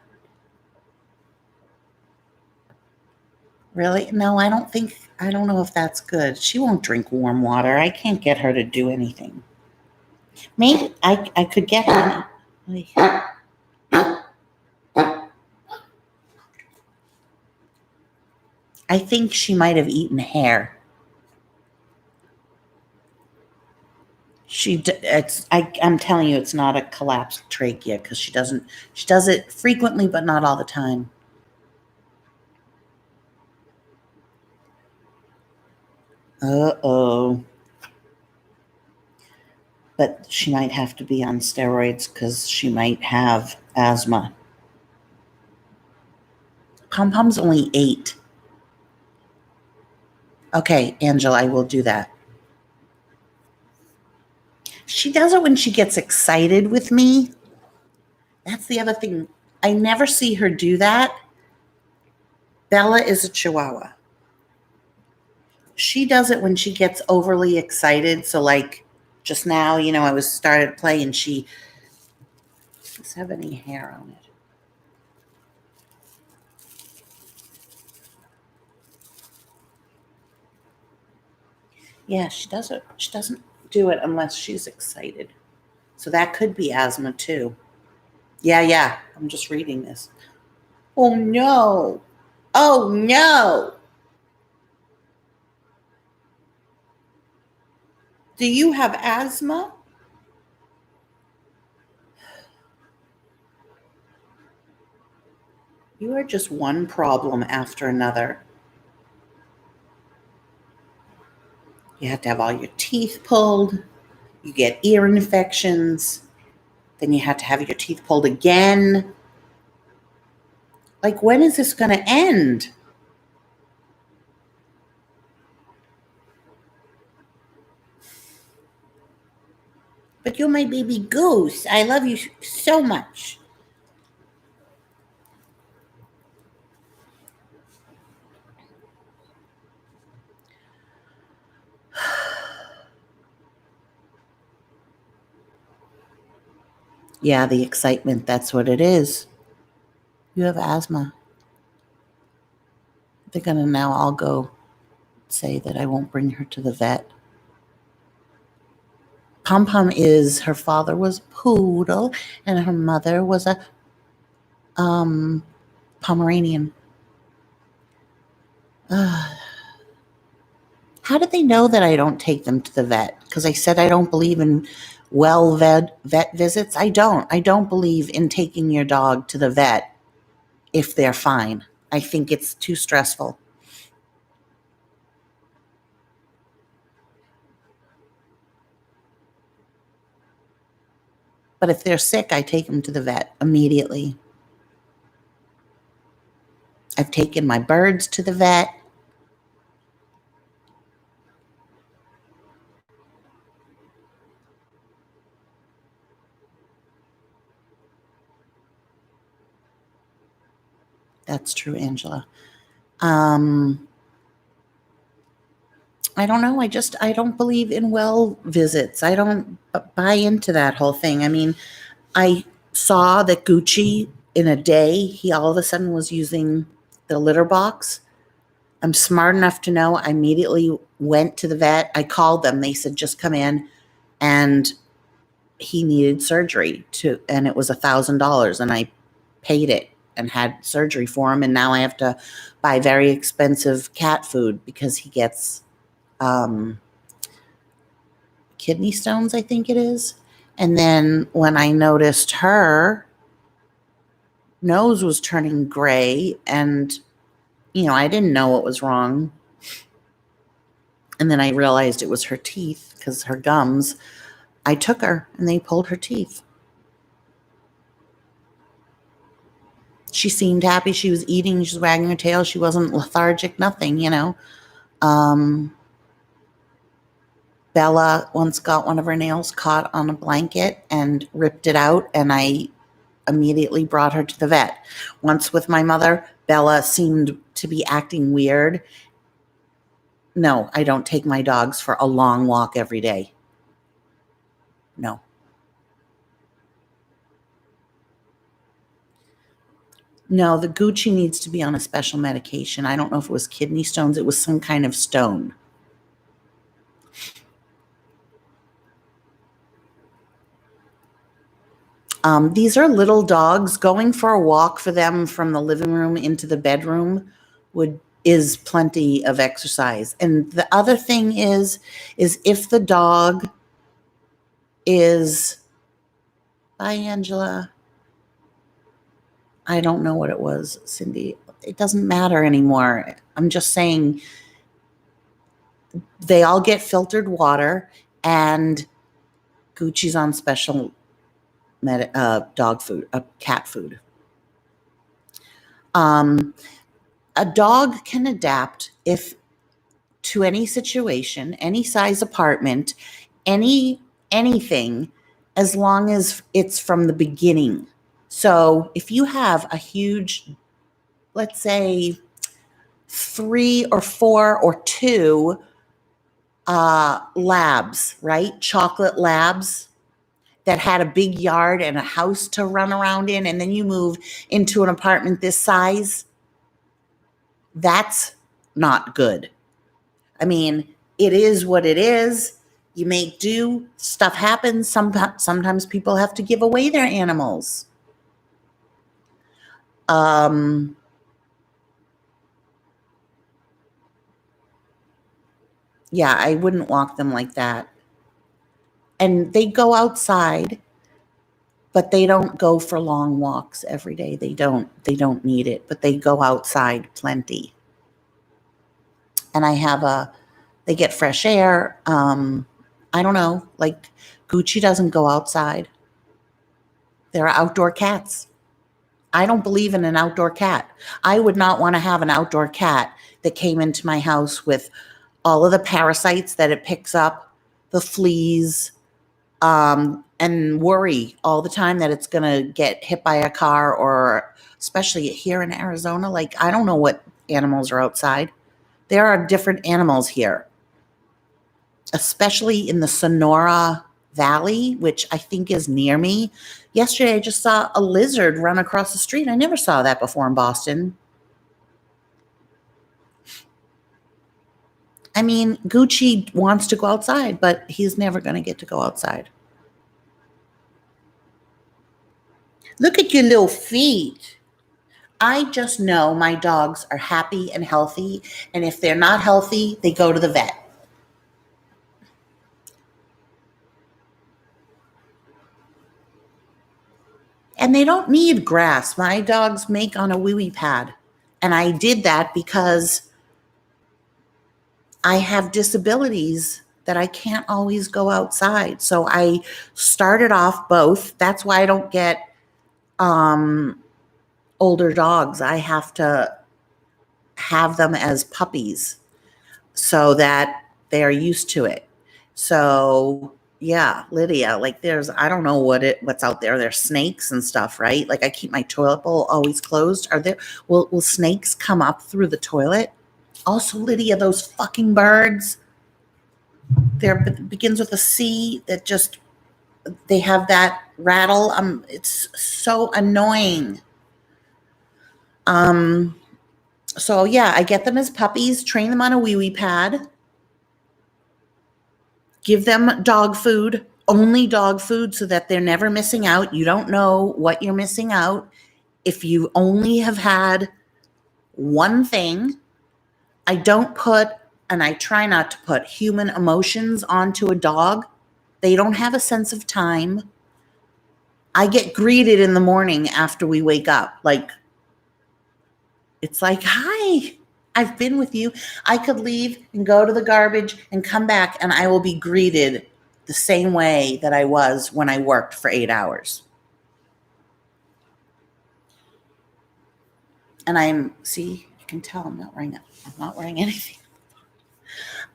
Really? No, I don't know if that's good. She won't drink warm water. I can't get her to do anything. Maybe I could get her. I think she might have eaten hair. I'm telling you, it's not a collapsed trachea because she does it frequently, but not all the time. Uh-oh. But she might have to be on steroids because she might have asthma. Pom Pom's only 8. Okay, Angela, I will do that. She does it when she gets excited with me. That's the other thing. I never see her do that. Bella is a Chihuahua. She does it when she gets overly excited. So like just now, I was started playing. She doesn't have any hair on it. Yeah, she does it. She doesn't do it unless she's excited. So that could be asthma too. Yeah. I'm just reading this. Oh no. Oh no. Do you have asthma? You are just one problem after another. You have to have all your teeth pulled. You get ear infections. Then you have to have your teeth pulled again. Like, when is this going to end? But you're my baby goose. I love you so much. Yeah, the excitement, that's what it is. You have asthma. They're going to now all go say that I won't bring her to the vet. Pom Pom is, her father was poodle and her mother was a Pomeranian. How did they know that I don't take them to the vet? Because I said I don't believe in vet visits. I don't. I don't believe in taking your dog to the vet if they're fine. I think it's too stressful. But if they're sick, I take them to the vet immediately. I've taken my birds to the vet. That's true, Angela. I don't know. I don't believe in well visits. I don't buy into that whole thing. I mean, I saw that Gucci in a day, he all of a sudden was using the litter box. I'm smart enough to know I immediately went to the vet. I called them. They said, just come in. And he needed surgery and it was $1,000 and I paid it and had surgery for him. And now I have to buy very expensive cat food because he gets kidney stones, I think it is. And then when I noticed her nose was turning gray and, I didn't know what was wrong. And then I realized it was her teeth because her gums. I took her and they pulled her teeth. She seemed happy. She was eating. She was wagging her tail. She wasn't lethargic, nothing. Bella once got one of her nails caught on a blanket and ripped it out, and I immediately brought her to the vet. Once with my mother, Bella seemed to be acting weird. No, I don't take my dogs for a long walk every day. No. No, the Gucci needs to be on a special medication. I don't know if it was kidney stones. It was some kind of stone. These are little dogs. Going for a walk for them from the living room into the bedroom is plenty of exercise. And the other thing is if the dog is, bye, Angela. I don't know what it was, Cindy. It doesn't matter anymore. I'm just saying they all get filtered water, and Gucci's on special dog food, cat food. A dog can adapt if to any situation, any size apartment, anything, as long as it's from the beginning. So if you have a huge, let's say 3 or 4 or 2 labs, right? Chocolate labs that had a big yard and a house to run around in, and then you move into an apartment this size, that's not good. I mean, it is what it is. You make do. Stuff happens. Sometimes people have to give away their animals. Yeah, I wouldn't walk them like that. And they go outside, but they don't go for long walks every day. They don't need it, but they go outside plenty. And they get fresh air. I don't know, like Gucci doesn't go outside. There are outdoor cats. I don't believe in an outdoor cat. I would not want to have an outdoor cat that came into my house with all of the parasites that it picks up, the fleas, and worry all the time that it's going to get hit by a car, or especially here in Arizona. Like, I don't know what animals are outside. There are different animals here, especially in the Sonora Valley, which I think is near me. Yesterday, I just saw a lizard run across the street. I never saw that before in Boston. I mean, Gucci wants to go outside, but he's never going to get to go outside. Look at your little feet. I just know my dogs are happy and healthy, and if they're not healthy, they go to the vet. And they don't need grass. My dogs make on a wee-wee pad. And I did that because I have disabilities that I can't always go outside. So I started off both. That's why I don't get older dogs. I have to have them as puppies so that they are used to it. So yeah, Lydia, like I don't know what's out there. There's snakes and stuff, right? Like I keep my toilet bowl always closed. Will snakes come up through the toilet? Also, Lydia, those fucking birds. Begins with a C they have that rattle. It's so annoying. So yeah, I get them as puppies, train them on a wee-wee pad, give them dog food, only dog food, so that they're never missing out. You don't know what you're missing out. If you only have had one thing, I don't put, and I try not to put, human emotions onto a dog. They don't have a sense of time. I get greeted in the morning after we wake up. Like, it's like, hi, I've been with you. I could leave and go to the garbage and come back, and I will be greeted the same way that I was when I worked for 8 hours. And see, you can tell I'm not wearing anything.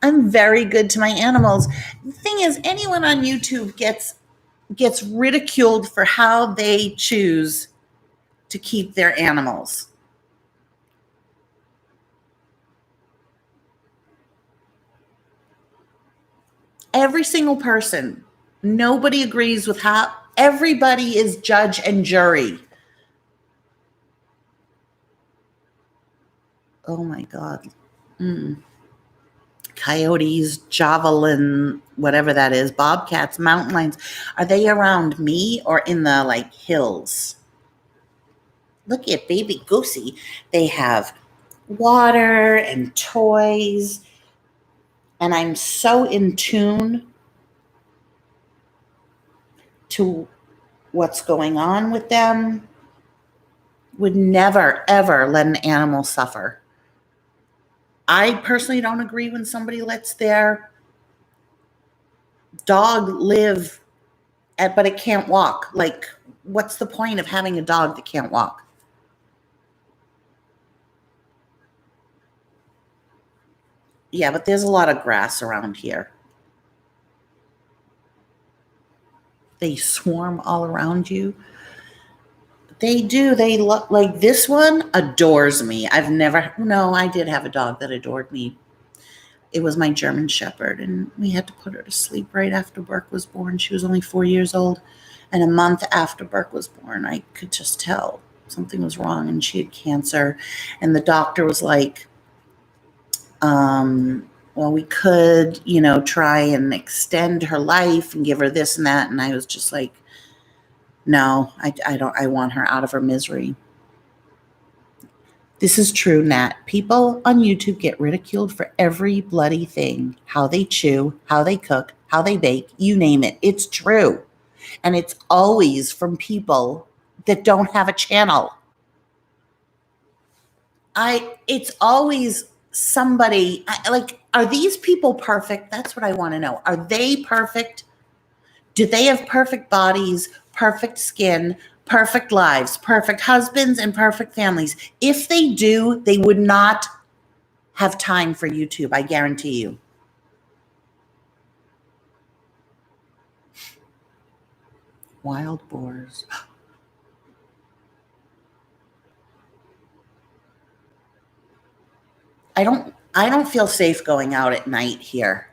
I'm very good to my animals. The thing is, anyone on YouTube gets ridiculed for how they choose to keep their animals. Every single person. Nobody agrees with how. Everybody is judge and jury. Oh my God. Coyotes, javelin, whatever that is, bobcats, mountain lions. Are they around me or in the hills? Look at baby Goosey. They have water and toys. And I'm so in tune to what's going on with them. Would never, ever let an animal suffer. I personally don't agree when somebody lets their dog live, but it can't walk. Like, what's the point of having a dog that can't walk? Yeah, but there's a lot of grass around here. They swarm all around you. They do. They look like this one adores me. I did have a dog that adored me. It was my German Shepherd, and we had to put her to sleep right after Burke was born. She was only 4 years old. And a month after Burke was born, I could just tell something was wrong, and she had cancer. And the doctor was like, well, we could, try and extend her life and give her this and that. And I was just like, no, I don't. I want her out of her misery. This is true, Nat. People on YouTube get ridiculed for every bloody thing. How they chew, how they cook, how they bake, you name it. It's true. And it's always from people that don't have a channel. It's always somebody, are these people perfect? That's what I want to know. Are they perfect? Do they have perfect bodies, perfect skin, perfect lives, perfect husbands, and perfect families? If they do, they would not have time for YouTube, I guarantee you. Wild boars. I don't feel safe going out at night here.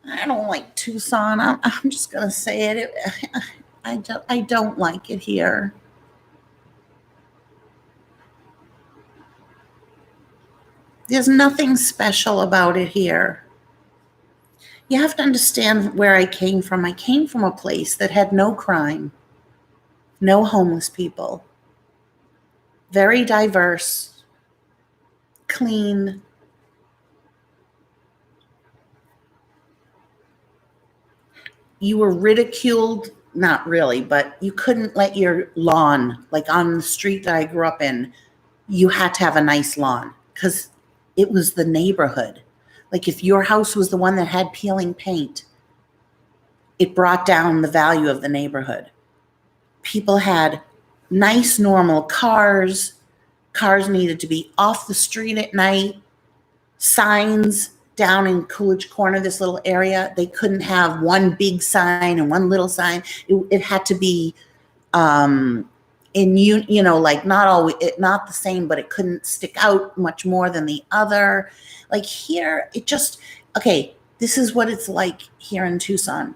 I don't like Tucson. I'm just gonna say it. I don't like it here. There's nothing special about it here. You have to understand where I came from. I came from a place that had no crime, no homeless people, very diverse, clean. You were ridiculed, not really, but you couldn't let your lawn, like on the street that I grew up in, you had to have a nice lawn because it was the neighborhood. Like if your house was the one that had peeling paint, it brought down the value of the neighborhood. People had nice, normal cars. Cars needed to be off the street at night. Signs down in Coolidge Corner, this little area, they couldn't have one big sign and one little sign. It had to be like not always, not the same, but it couldn't stick out much more than the other. Like here, okay, this is what it's like here in Tucson.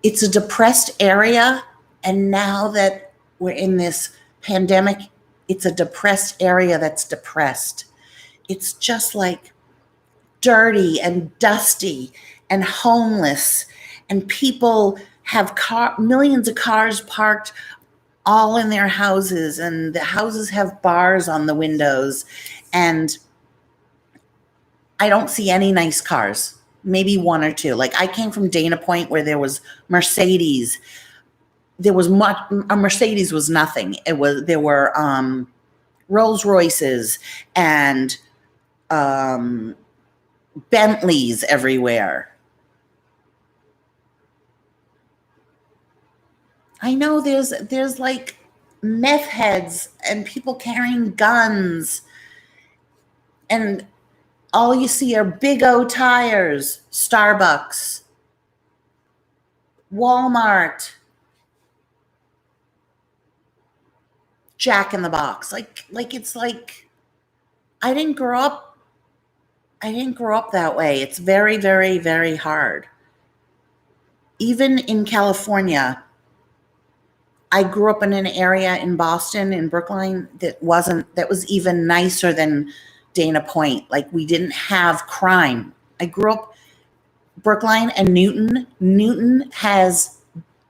It's a depressed area, and now that we're in this pandemic, it's a depressed area that's depressed. It's just like dirty and dusty and homeless, and people have millions of cars parked all in their houses, and the houses have bars on the windows, and I don't see any nice cars. Maybe one or two. Like I came from Dana Point where there was Mercedes. A Mercedes was nothing. There were Rolls Royces and Bentleys everywhere. I know there's like meth heads and people carrying guns, and all you see are Big O tires, Starbucks, Walmart, Jack in the Box. Like it's like I didn't grow up that way. It's very, very, very hard. Even in California, I grew up in an area in Boston, in Brookline, that was even nicer than Dana Point. Like we didn't have crime. I grew up Brookline and Newton. Newton has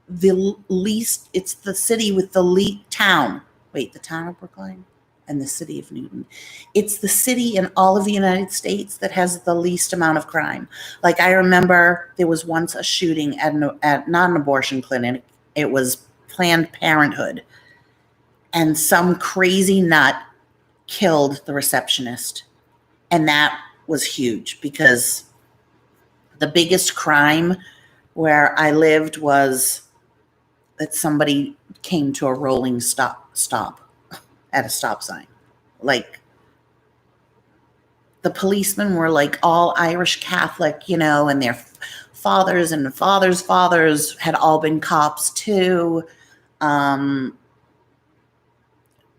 the least, it's the city with the least town. Wait, the town of Brookline and the city of Newton. It's the city in all of the United States that has the least amount of crime. Like I remember there was once a shooting at not an abortion clinic. It was Planned Parenthood. And some crazy nut killed the receptionist. And that was huge because the biggest crime where I lived was that somebody came to a rolling stop at a stop sign. Like the policemen were like all Irish Catholic, and their fathers and fathers had all been cops too.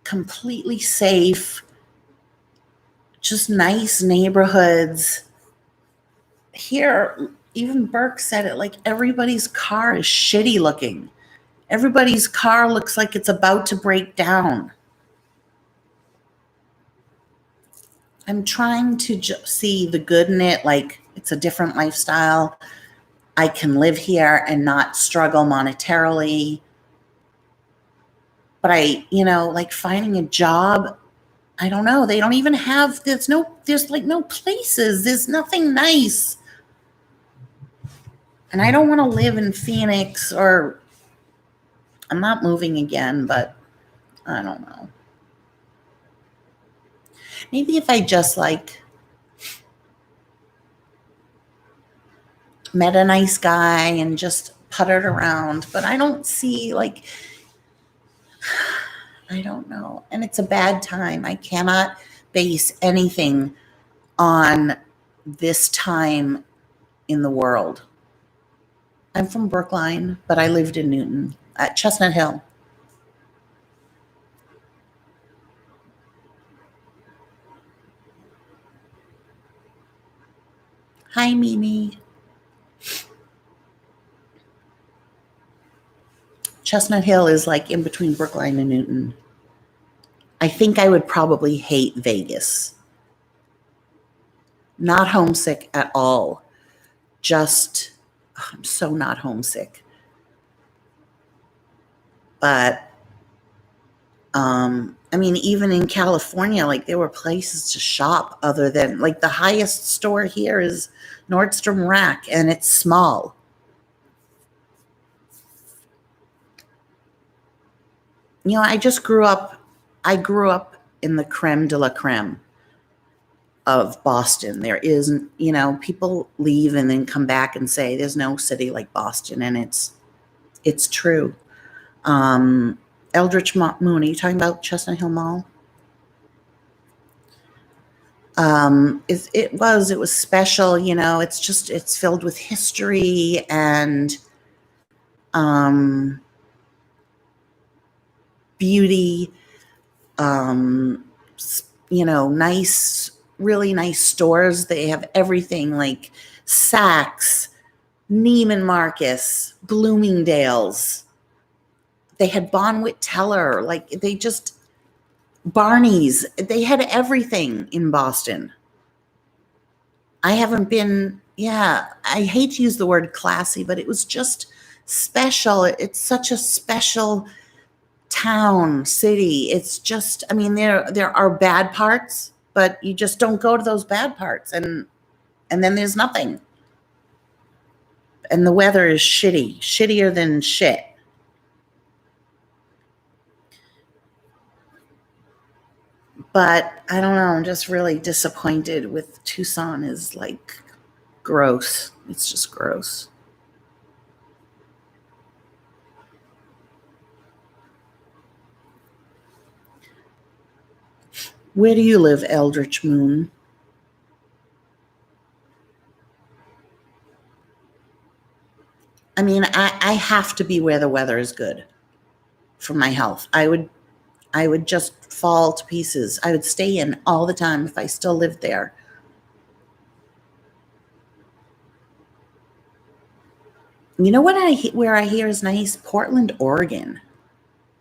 Completely safe, just nice neighborhoods. Here, even Burke said it, like everybody's car is shitty looking. Everybody's car looks like it's about to break down. I'm trying to see the good in it. Like it's a different lifestyle. I can live here and not struggle monetarily. But like finding a job, I don't know. They don't even have, there's like no places. There's nothing nice. And I don't want to live in Phoenix, or I'm not moving again, but I don't know. Maybe if I just like met a nice guy and just puttered around, but I don't see like, I don't know. And it's a bad time. I cannot base anything on this time in the world. I'm from Brookline, but I lived in Newton at Chestnut Hill. Hi, Mimi. Chestnut Hill is like in between Brookline and Newton. I think I would probably hate Vegas. Not homesick at all. Just, I'm so not homesick. But, I mean, even in California, like there were places to shop other than, like the highest store here is Nordstrom Rack, and it's small. You know, I grew up in the creme de la creme of Boston. There isn't, you know, people leave and then come back and say there's no city like Boston, and it's true. Eldritch Moon, are you talking about Chestnut Hill Mall? It was special, you know. It's filled with history and um, beauty. Um, you know, really nice stores. They have everything like Saks, Neiman Marcus, Bloomingdale's. They had Bonwit Teller, like Barney's. They had everything in Boston. I haven't been, yeah, I hate to use the word classy, but it was just special. It's such a special town, city. It's just, I mean, there are bad parts, but you just don't go to those bad parts, and then there's nothing. And the weather is shittier than shit. But I don't know, I'm just really disappointed with Tucson is like gross. It's just gross. Where do you live, Eldritch Moon? I mean, I have to be where the weather is good for my health. I would just fall to pieces. I would stay in all the time if I still lived there. You know what where I hear is nice? Portland, Oregon,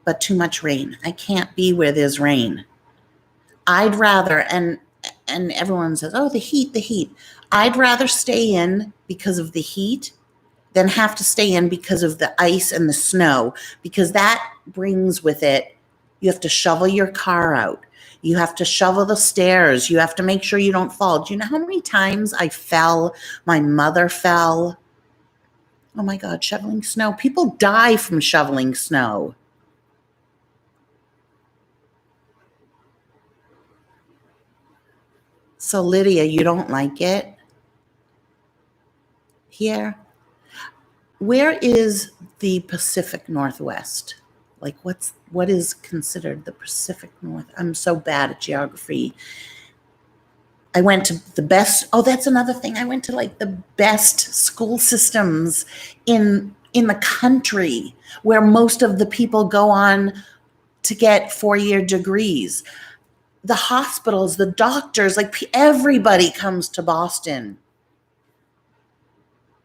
but too much rain. I can't be where there's rain. I'd rather and everyone says, "Oh, the heat, the heat." I'd rather stay in because of the heat than have to stay in because of the ice and the snow, because that brings with it, you have to shovel your car out. You have to shovel the stairs. You have to make sure you don't fall. Do you know how many times I fell? My mother fell. Oh my God, shoveling snow. People die from shoveling snow. So, Lydia, you don't like it here? Where is the Pacific Northwest? Like what is considered the Pacific North? I'm so bad at geography. I went to the best, oh, that's another thing. I went to like the best school systems in the country, where most of the people go on to get 4-year degrees. The hospitals, the doctors, like everybody comes to Boston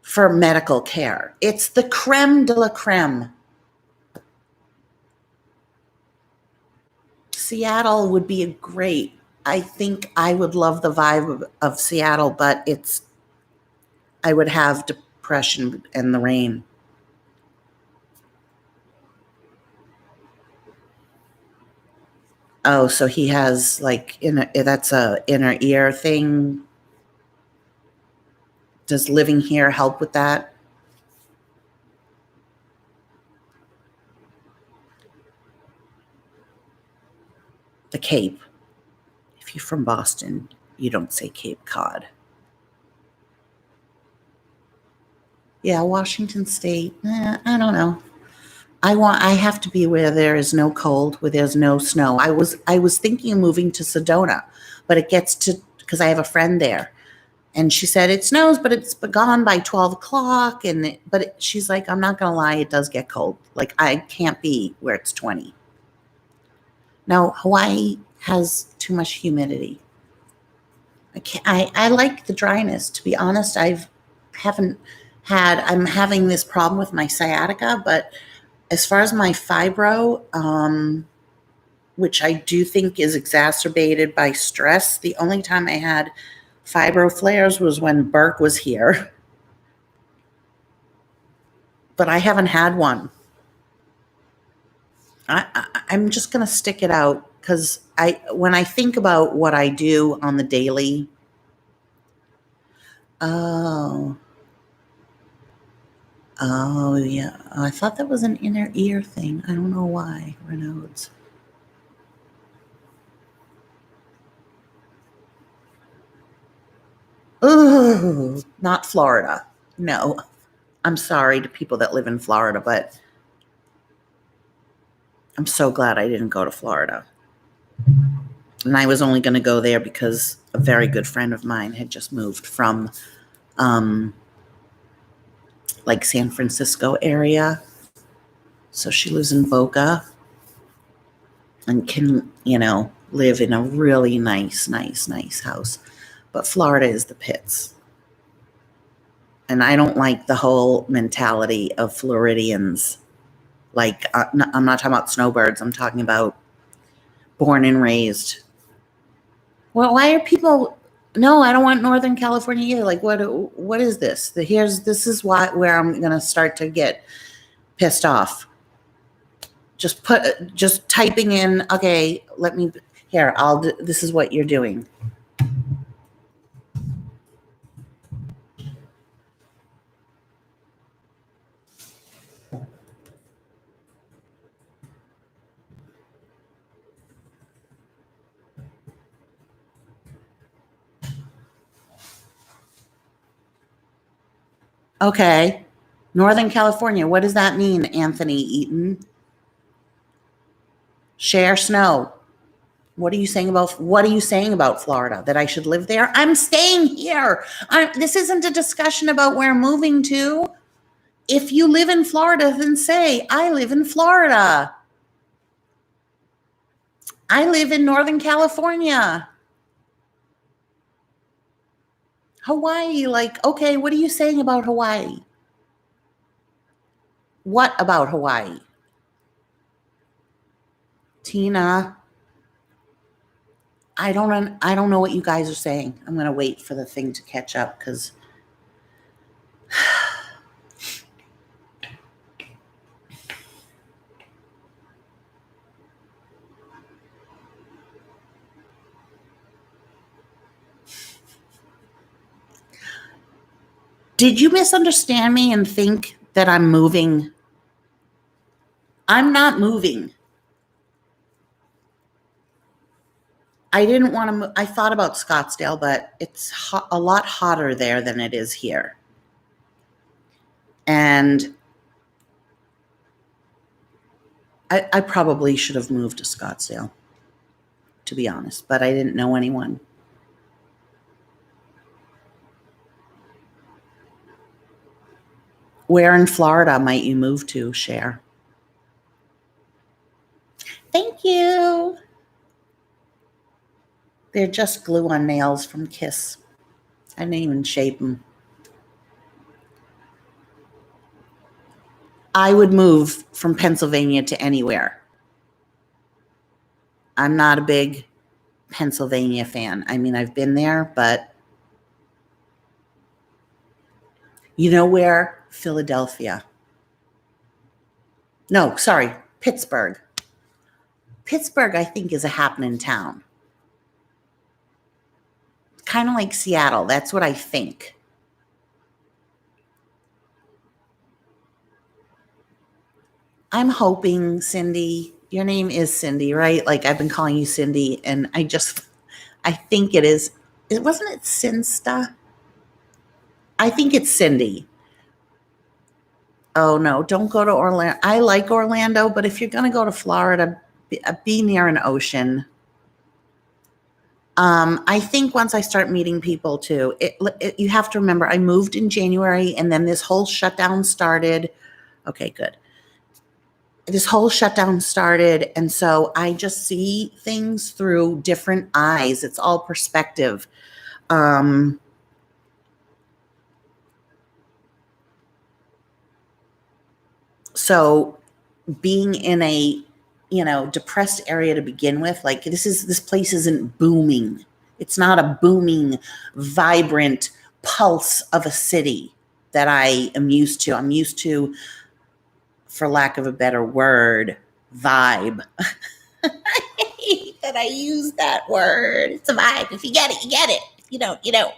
for medical care. It's the creme de la creme. Seattle would be great. I think I would love the vibe of Seattle, but I would have depression and the rain. Oh, so he has like that's a inner ear thing. Does living here help with that? The Cape. If you're from Boston, you don't say Cape Cod. Yeah, Washington State. I don't know. I have to be where there is no cold, where there's no snow. I was thinking of moving to Sedona, but it gets to, because I have a friend there. And she said, it snows, but it's gone by 12 o'clock. She's like, I'm not going to lie, it does get cold. Like, I can't be where it's 20. No, Hawaii has too much humidity. I like the dryness. To be honest, I'm having this problem with my sciatica, but as far as my fibro, which I do think is exacerbated by stress, the only time I had fibro flares was when Burke was here, but I haven't had one. I'm just going to stick it out because when I think about what I do on the daily, oh yeah, I thought that was an inner ear thing. I don't know why. Reynolds. Ooh, not Florida. No, I'm sorry to people that live in Florida, but I'm so glad I didn't go to Florida. And I was only going to go there because a very good friend of mine had just moved from like San Francisco area. So she lives in Boca and can, live in a really nice house. But Florida is the pits. And I don't like the whole mentality of Floridians. Like, I'm not talking about snowbirds. I'm talking about born and raised. Well, why are people? No, I don't want Northern California either. Like, what is this? This is where I'm gonna start to get pissed off. Just typing in. Okay, this is what you're doing. Okay. Northern California. What does that mean, Anthony Eaton? Share snow. What are you saying about Florida? That I should live there? I'm staying here. This isn't a discussion about where I'm moving to. If you live in Florida, then say, I live in Florida. I live in Northern California. Hawaii, okay, what are you saying about Hawaii? What about Hawaii? Tina, I don't know what you guys are saying. I'm going to wait for the thing to catch up because did you misunderstand me and think that I'm moving? I'm not moving. I didn't want to move. I thought about Scottsdale, but it's a lot hotter there than it is here. And I probably should have moved to Scottsdale, to be honest, but I didn't know anyone. Where in Florida might you move to, Cher? Thank you. They're just glue-on nails from Kiss. I didn't even shape them. I would move from Pennsylvania to anywhere. I'm not a big Pennsylvania fan. I mean, I've been there, but you know where? Philadelphia. No, sorry, Pittsburgh. Pittsburgh, I think, is a happening town. Kind of like Seattle. That's what I think. I'm hoping, Cindy, your name is Cindy, right? Like I've been calling you Cindy, and I think it is. Wasn't it Cinsta? I think it's Cindy. Oh no, don't go to Orlando. I like Orlando, but if you're going to go to Florida, be near an ocean. I think once I start meeting people too, you have to remember I moved in January and then this whole shutdown started. Okay, good. This whole shutdown started. And so I just see things through different eyes. It's all perspective. Um, so being in a, depressed area to begin with, like this place isn't booming. It's not a booming, vibrant pulse of a city that I am used to. I'm used to, for lack of a better word, vibe. I hate that I use that word. It's a vibe. If you get it, you get it. If you don't, you don't.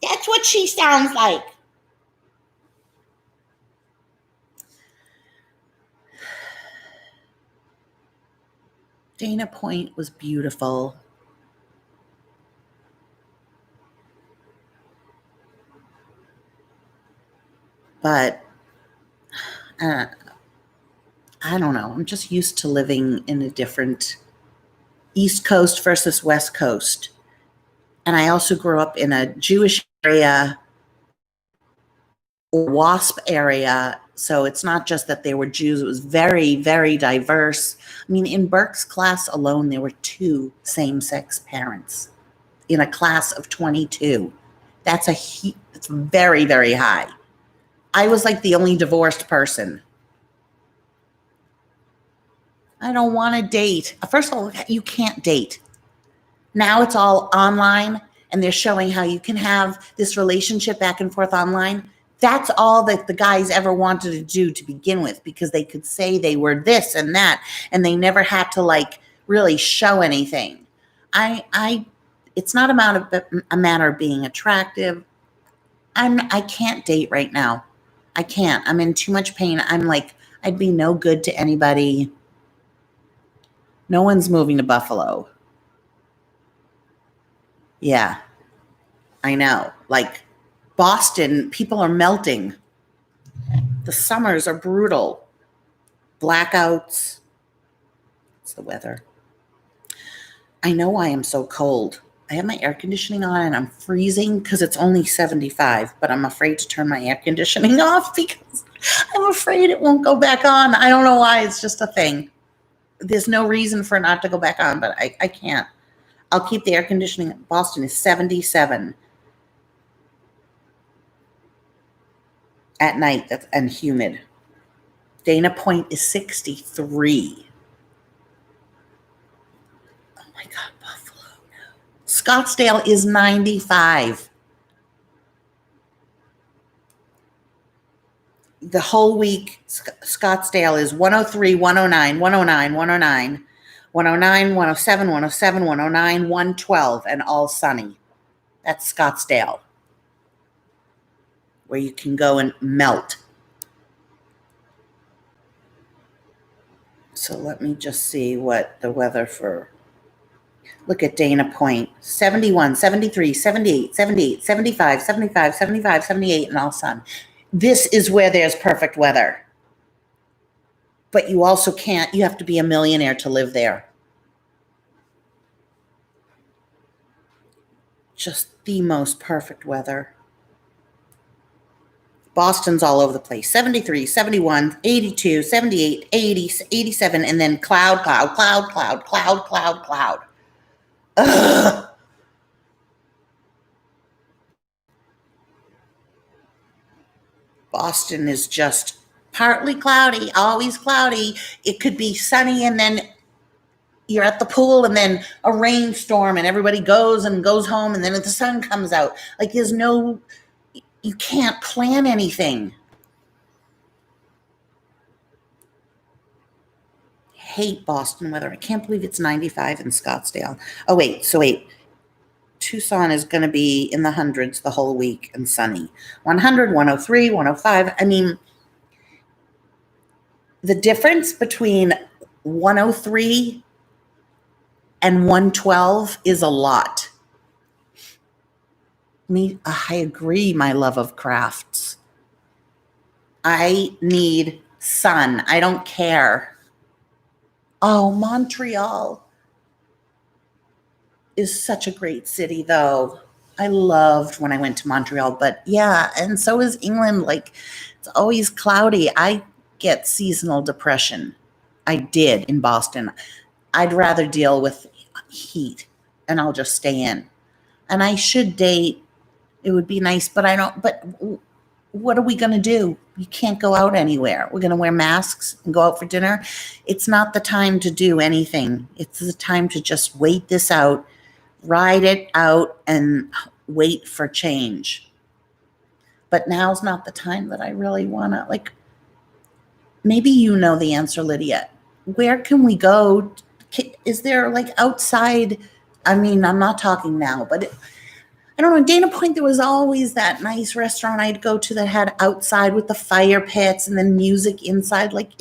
That's what she sounds like. Dana Point was beautiful. But uh, I don't know. I'm just used to living in a different East Coast versus West Coast. And I also grew up in a Jewish area or WASP area. So it's not just that they were Jews, it was very, very diverse. I mean, in Burke's class alone, there were 2 same sex parents in a class of 22. It's very, very high. I was like the only divorced person. I don't want to date. First of all, you can't date. Now it's all online and they're showing how you can have this relationship back and forth online. That's all that the guys ever wanted to do to begin with, because they could say they were this and that and they never had to like really show anything. It's not a matter of being attractive. I can't date right now. I can't. I'm in too much pain. I'm like, I'd be no good to anybody. No one's moving to Buffalo. Yeah, I know. Like Boston, people are melting. The summers are brutal. Blackouts. It's the weather. I know why I'm so cold. I have my air conditioning on and I'm freezing because it's only 75, but I'm afraid to turn my air conditioning off because I'm afraid it won't go back on. I don't know why. It's just a thing. There's no reason for it not to go back on, but I can't. I'll keep the air conditioning. Boston is 77 at night and humid. Dana Point is 63. Oh my God, Buffalo. No. Scottsdale is 95. The whole week, Scottsdale is 103, 109, 109, 109, 109, 107, 107, 109, 112, and all sunny. That's Scottsdale, where you can go and melt. So let me just see what the weather for. Look at Dana Point, 71, 73, 78, 78, 75, 75, 75, 78, and all sun. This is where there's perfect weather. But you also can't, you have to be a millionaire to live there. Just the most perfect weather. Boston's all over the place. 73, 71, 82, 78, 80, 87, and then cloud, cloud, cloud, cloud, cloud, cloud, cloud. Ugh. Boston is just partly cloudy, always cloudy. It could be sunny and then you're at the pool and then a rainstorm and everybody goes home and then the sun comes out. Like you can't plan anything. Hate Boston weather. I can't believe it's 95 in Scottsdale. Oh, wait. Tucson is going to be in the hundreds the whole week and sunny. 100, 103, 105. I mean, the difference between 103 and 112 is a lot. I agree, my love of crafts. I need sun. I don't care. Oh, Montreal. is such a great city, though. I loved when I went to Montreal, but yeah, and so is England. Like, it's always cloudy. I get seasonal depression. I did in Boston. I'd rather deal with heat and I'll just stay in. And I should date. It would be nice, but I don't. But what are we going to do? You can't go out anywhere. We're going to wear masks and go out for dinner. It's not the time to do anything. It's the time to just wait this out, ride it out, and wait for change. But now's not the time that I really want to, like, maybe you know the answer, Lydia. Where can we go? Is there like outside? I mean, I'm not talking now, but I don't know. In Dana Point, there was always that nice restaurant I'd go to that had outside with the fire pits and then music inside. Like,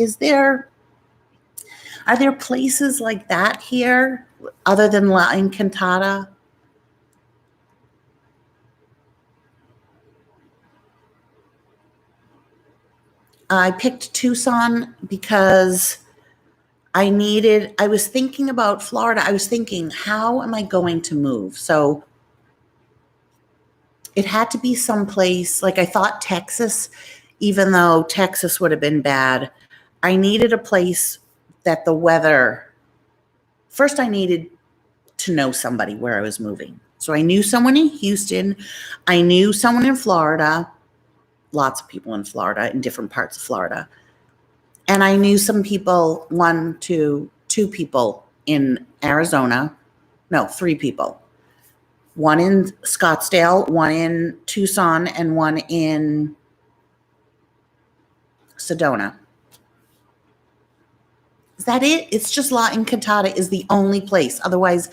are there places like that here other than La Encantada? I picked Tucson because I was thinking about Florida. I was thinking, how am I going to move? So it had to be someplace, like I thought Texas, even though Texas would have been bad. I needed a place that the weather, first, I needed to know somebody where I was moving. So I knew someone in Houston. I knew someone in Florida, lots of people in Florida, in different parts of Florida. And I knew some people, two people in Arizona. No, three people. One in Scottsdale, one in Tucson, and one in Sedona. Is that it? It's just La Encantada is the only place. Otherwise,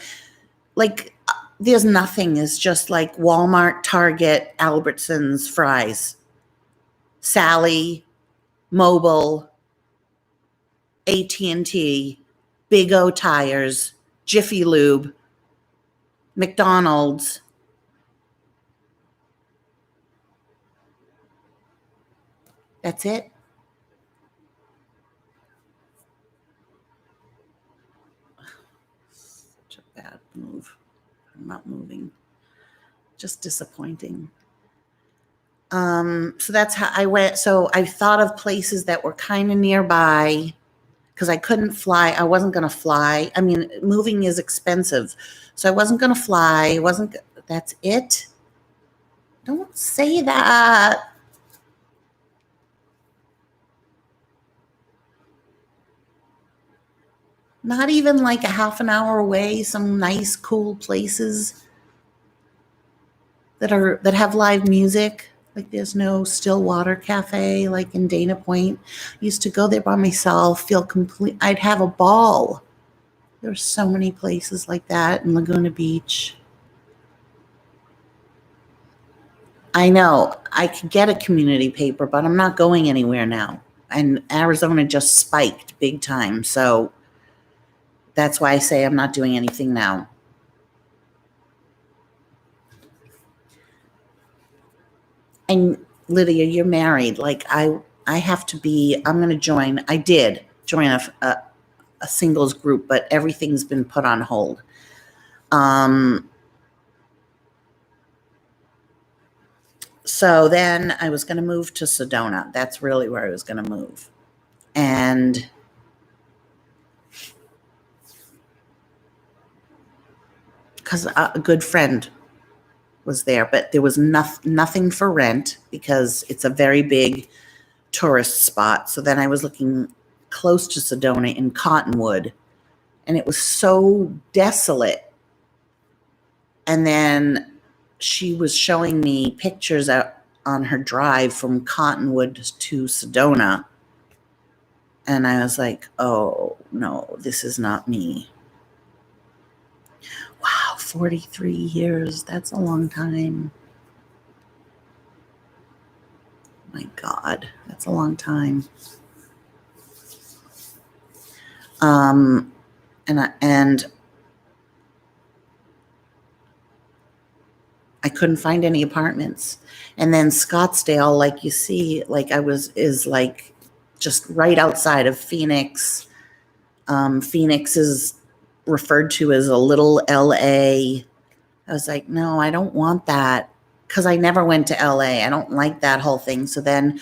like, there's nothing. It's just like Walmart, Target, Albertsons, Fry's, Sally, Mobile, AT&T, Big O Tires, Jiffy Lube, McDonald's. That's it. Such a bad move. I'm not moving. Just disappointing. So that's how I went. So I thought of places that were kind of nearby because I couldn't fly. I wasn't going to fly. I mean, moving is expensive. So I wasn't going to fly. That's it. Don't say that. Not even like a half an hour away, some nice, cool places that have live music. Like there's no Stillwater Cafe like in Dana Point. I used to go there by myself, feel complete. I'd have a ball. There's so many places like that in Laguna Beach. I know I could get a community paper, but I'm not going anywhere now. And Arizona just spiked big time. So that's why I say I'm not doing anything now. And Lydia, you're married. Like I have to be, I'm going to join. I did join a singles group, but everything's been put on hold. So then I was going to move to Sedona. That's really where I was going to move. And because a good friend was there, but there was nothing for rent because it's a very big tourist spot. So then I was looking close to Sedona in Cottonwood, and it was so desolate. And then she was showing me pictures out on her drive from Cottonwood to Sedona. And I was like, oh, no, this is not me. Wow, 43 years. That's a long time. My God, that's a long time. And I couldn't find any apartments. And then Scottsdale, like you see, like is like just right outside of Phoenix. Phoenix is referred to as a little LA. I was like, no, I don't want that because I never went to LA. I don't like that whole thing. So then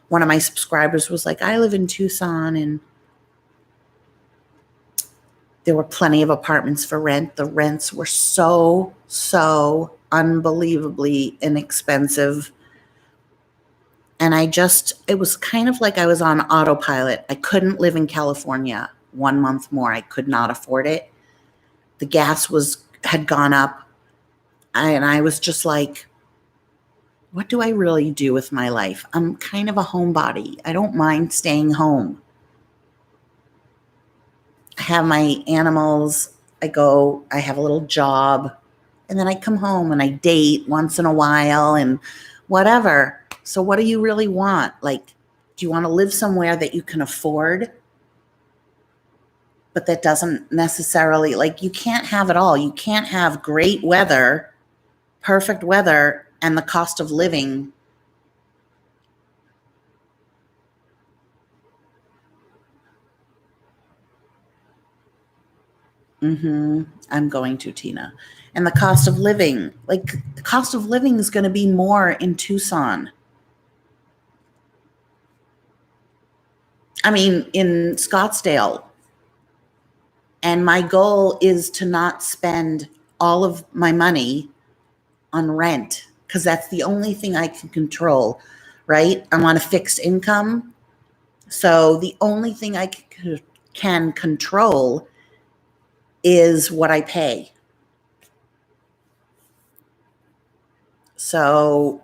one of my subscribers was like, I live in Tucson and there were plenty of apartments for rent. The rents were so unbelievably inexpensive. And it was kind of like I was on autopilot. I couldn't live in California 1 month more. I could not afford it. The gas had gone up. And I was just like, what do I really do with my life? I'm kind of a homebody. I don't mind staying home. I have my animals. I have a little job, and then I come home and I date once in a while and whatever. So what do you really want? Like, do you want to live somewhere that you can afford? But that doesn't necessarily, like, you can't have it all. You can't have great weather, perfect weather, and the cost of living. I'm going to, Tina. And the cost of living, like, the cost of living is going to be more in Tucson. I mean, in Scottsdale. And my goal is to not spend all of my money on rent because that's the only thing I can control, right? I'm on a fixed income. So the only thing I can control is what I pay. So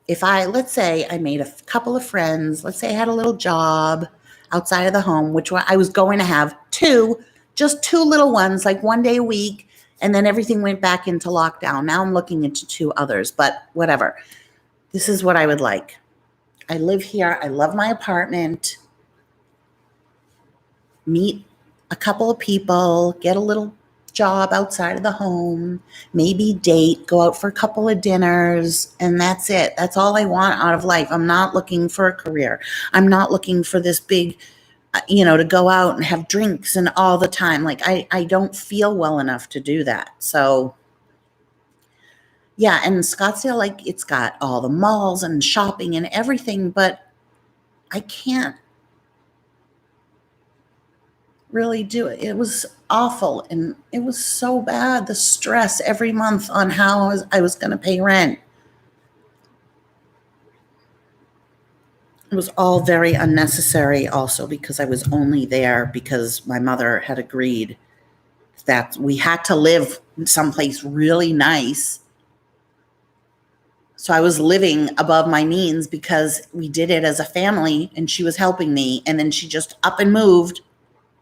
let's say I made a couple of friends, let's say I had a little job outside of the home, which I was going to have just two little ones, like 1 day a week. And then everything went back into lockdown. Now I'm looking into 2 others, but whatever. This is what I would like. I live here. I love my apartment. Meet a couple of people, get a little job outside of the home, maybe date, go out for a couple of dinners, and that's it. That's all I want out of life. I'm not looking for a career. I'm not looking for this big, to go out and have drinks and all the time. Like, I don't feel well enough to do that. So yeah, and Scottsdale, like, it's got all the malls and shopping and everything, but I can't really do it. It was awful, and it was so bad, the stress every month on how I was going to pay rent. It was all very unnecessary also because I was only there because my mother had agreed that we had to live someplace really nice. So I was living above my means because we did it as a family and she was helping me. And then she just up and moved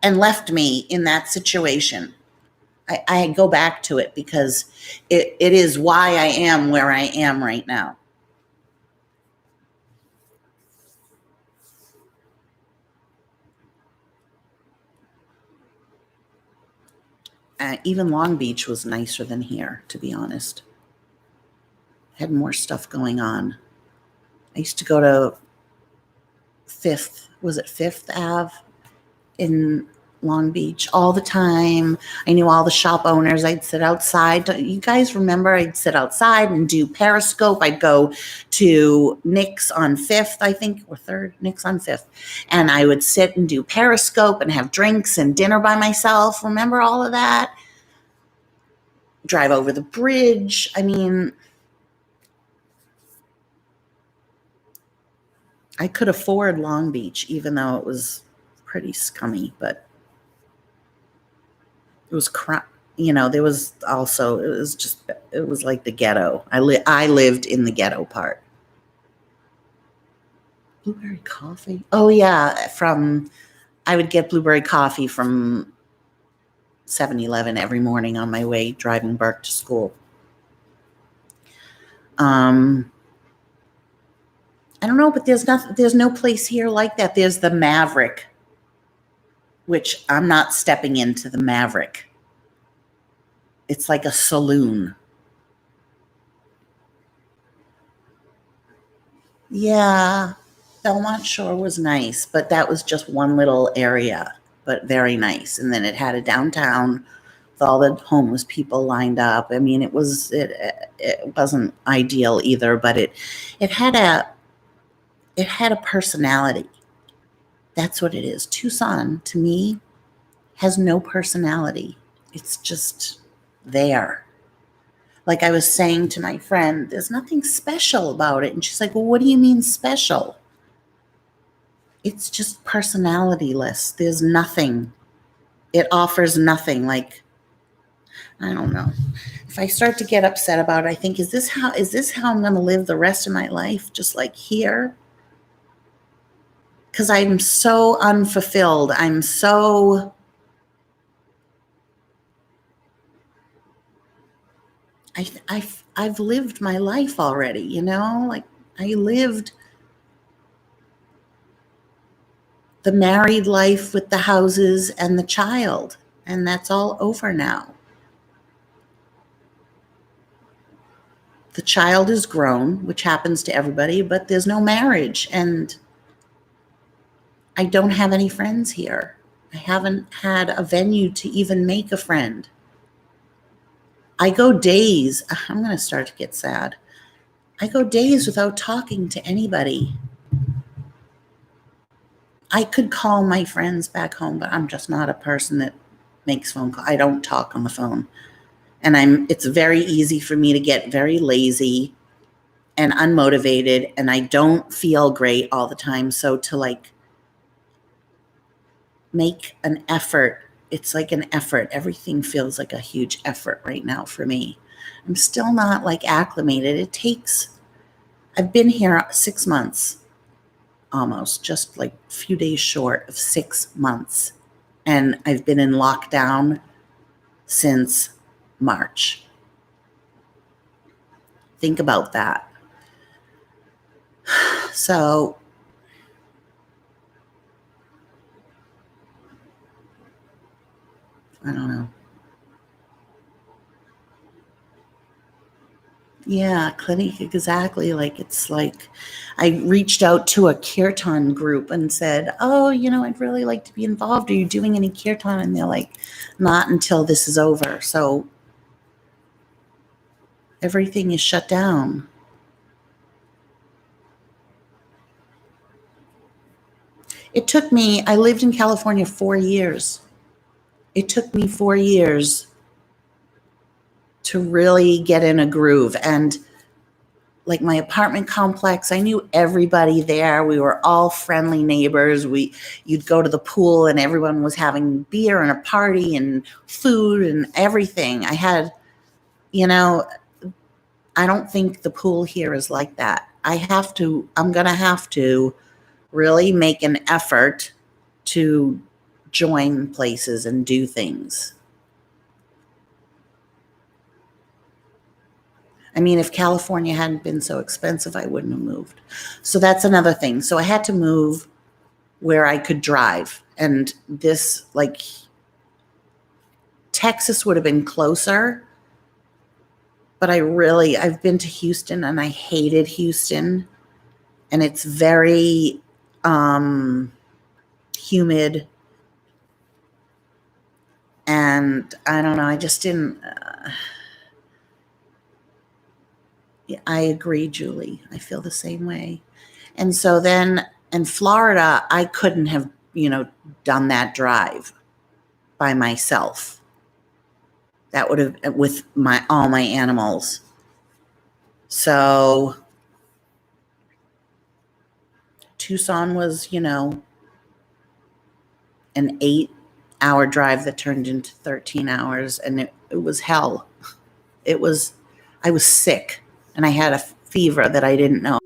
and left me in that situation. I go back to it because it is why I am where I am right now. Even Long Beach was nicer than here, to be honest. Had more stuff going on. I used to go to Fifth Ave in Long Beach all the time. I knew all the shop owners. I'd sit outside. You guys remember I'd sit outside and do Periscope. I'd go to Nick's on 5th, I think, or 3rd, Nick's on 5th. And I would sit and do Periscope and have drinks and dinner by myself. Remember all of that? Drive over the bridge. I mean, I could afford Long Beach, even though it was pretty scummy, but it was crap. There was also, it was like the ghetto. I lived in the ghetto part. Blueberry coffee. Oh yeah. I would get blueberry coffee from 7-Eleven every morning on my way driving Burke to school. I don't know, but there's no place here like that. There's the Maverick, which I'm not stepping into the Maverick. It's like a saloon. Yeah, Belmont Shore was nice, but that was just one little area. but very nice. And then it had a downtown with all the homeless people lined up. I mean, it wasn't ideal either, but it had a it had a personality. That's what it is. Tucson, to me, has no personality. It's just there. Like I was saying to my friend, there's nothing special about it. And she's like, well, what do you mean special? It's just personalityless. There's nothing. It offers nothing. Like, I don't know. If I start to get upset about it, I think, is this how I'm going to live the rest of my life? Just like here? Because I'm so unfulfilled. I've lived my life already, like I lived the married life with the houses and the child, and that's all over now. The child is grown, which happens to everybody, but there's no marriage, and I don't have any friends here. I haven't had a venue to even make a friend. I go days, I'm going to start to get sad. I go days without talking to anybody. I could call my friends back home, but I'm just not a person that makes phone calls. I don't talk on the phone. And it's very easy for me to get very lazy and unmotivated, and I don't feel great all the time. So to like make an effort, it's like an effort. Everything feels like a huge effort right now for me. I'm still not like acclimated. I've been here 6 months almost, just like a few days short of 6 months. And I've been in lockdown since March. Think about that. So I don't know. Yeah, clinic, exactly. Like it's like I reached out to a kirtan group and said, "Oh, I'd really like to be involved. Are you doing any kirtan?" And they're like, "Not until this is over." So everything is shut down. I lived in California 4 years. It took me 4 years to really get in a groove. And like my apartment complex, I knew everybody there. We were all friendly neighbors. You'd go to the pool and everyone was having beer and a party and food and everything. You know, I don't think the pool here is like that. I'm going to have to really make an effort to join places and do things. I mean, if California hadn't been so expensive, I wouldn't have moved. So that's another thing. So I had to move where I could drive. And this, like, Texas would have been closer, but I've been to Houston and I hated Houston. And it's very humid. And I don't know, I just didn't. I agree, Julie. I feel the same way. And so then in Florida, I couldn't have, done that drive by myself. That would have with all my animals. So Tucson was, an 8-hour drive that turned into 13 hours, and it was hell. I was sick and I had a fever that I didn't know.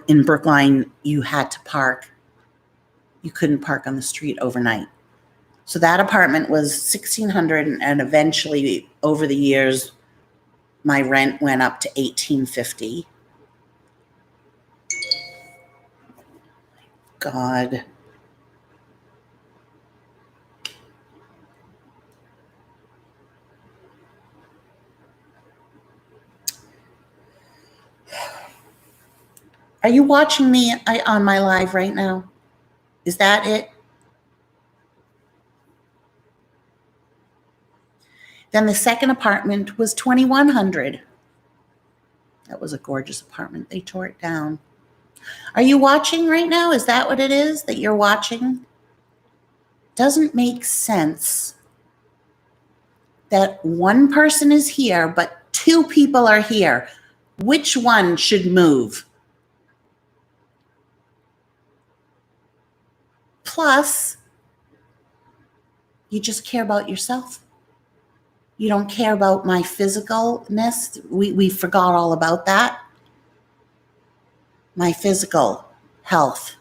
in Brookline, you had to park. You couldn't park on the street overnight. So that apartment was $1,600, and eventually, over the years, my rent went up to $1,850. God. Are you watching me on my live right now? Is that it? Then the second apartment was $2,100. That was a gorgeous apartment. They tore it down. Are you watching right now? Is that what it is that you're watching? Doesn't make sense that one person is here, but two people are here. Which one should move? Plus, you just care about yourself. You don't care about my physicalness. We forgot all about that. My physical health.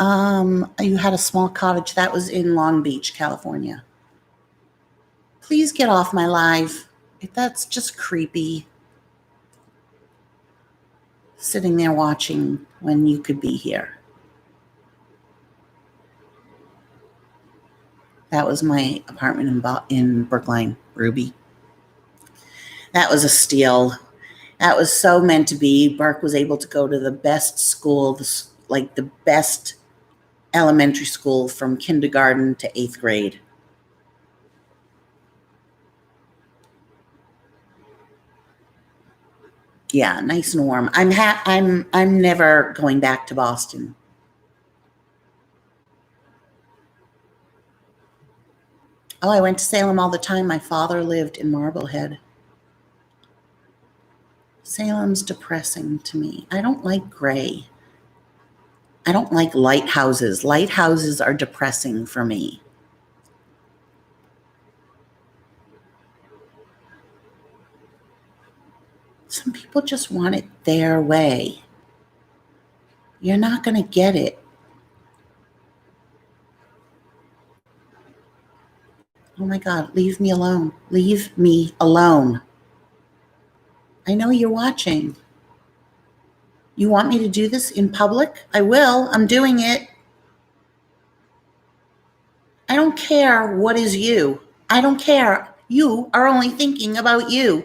You had a small cottage. That was in Long Beach, California. Please get off my live. That's just creepy. Sitting there watching when you could be here. That was my apartment in Brookline, Ruby. That was a steal. That was so meant to be. Burke was able to go to the best school, like the best elementary school from kindergarten to 8th grade. Yeah, nice and warm. I'm never going back to Boston. Oh, I went to Salem all the time. My father lived in Marblehead. Salem's depressing to me. I don't like gray. I don't like lighthouses. Lighthouses are depressing for me. Some people just want it their way. You're not going to get it. Oh my God, leave me alone. Leave me alone. I know you're watching. You want me to do this in public? I will. I'm doing it. I don't care what is you. I don't care. You are only thinking about you.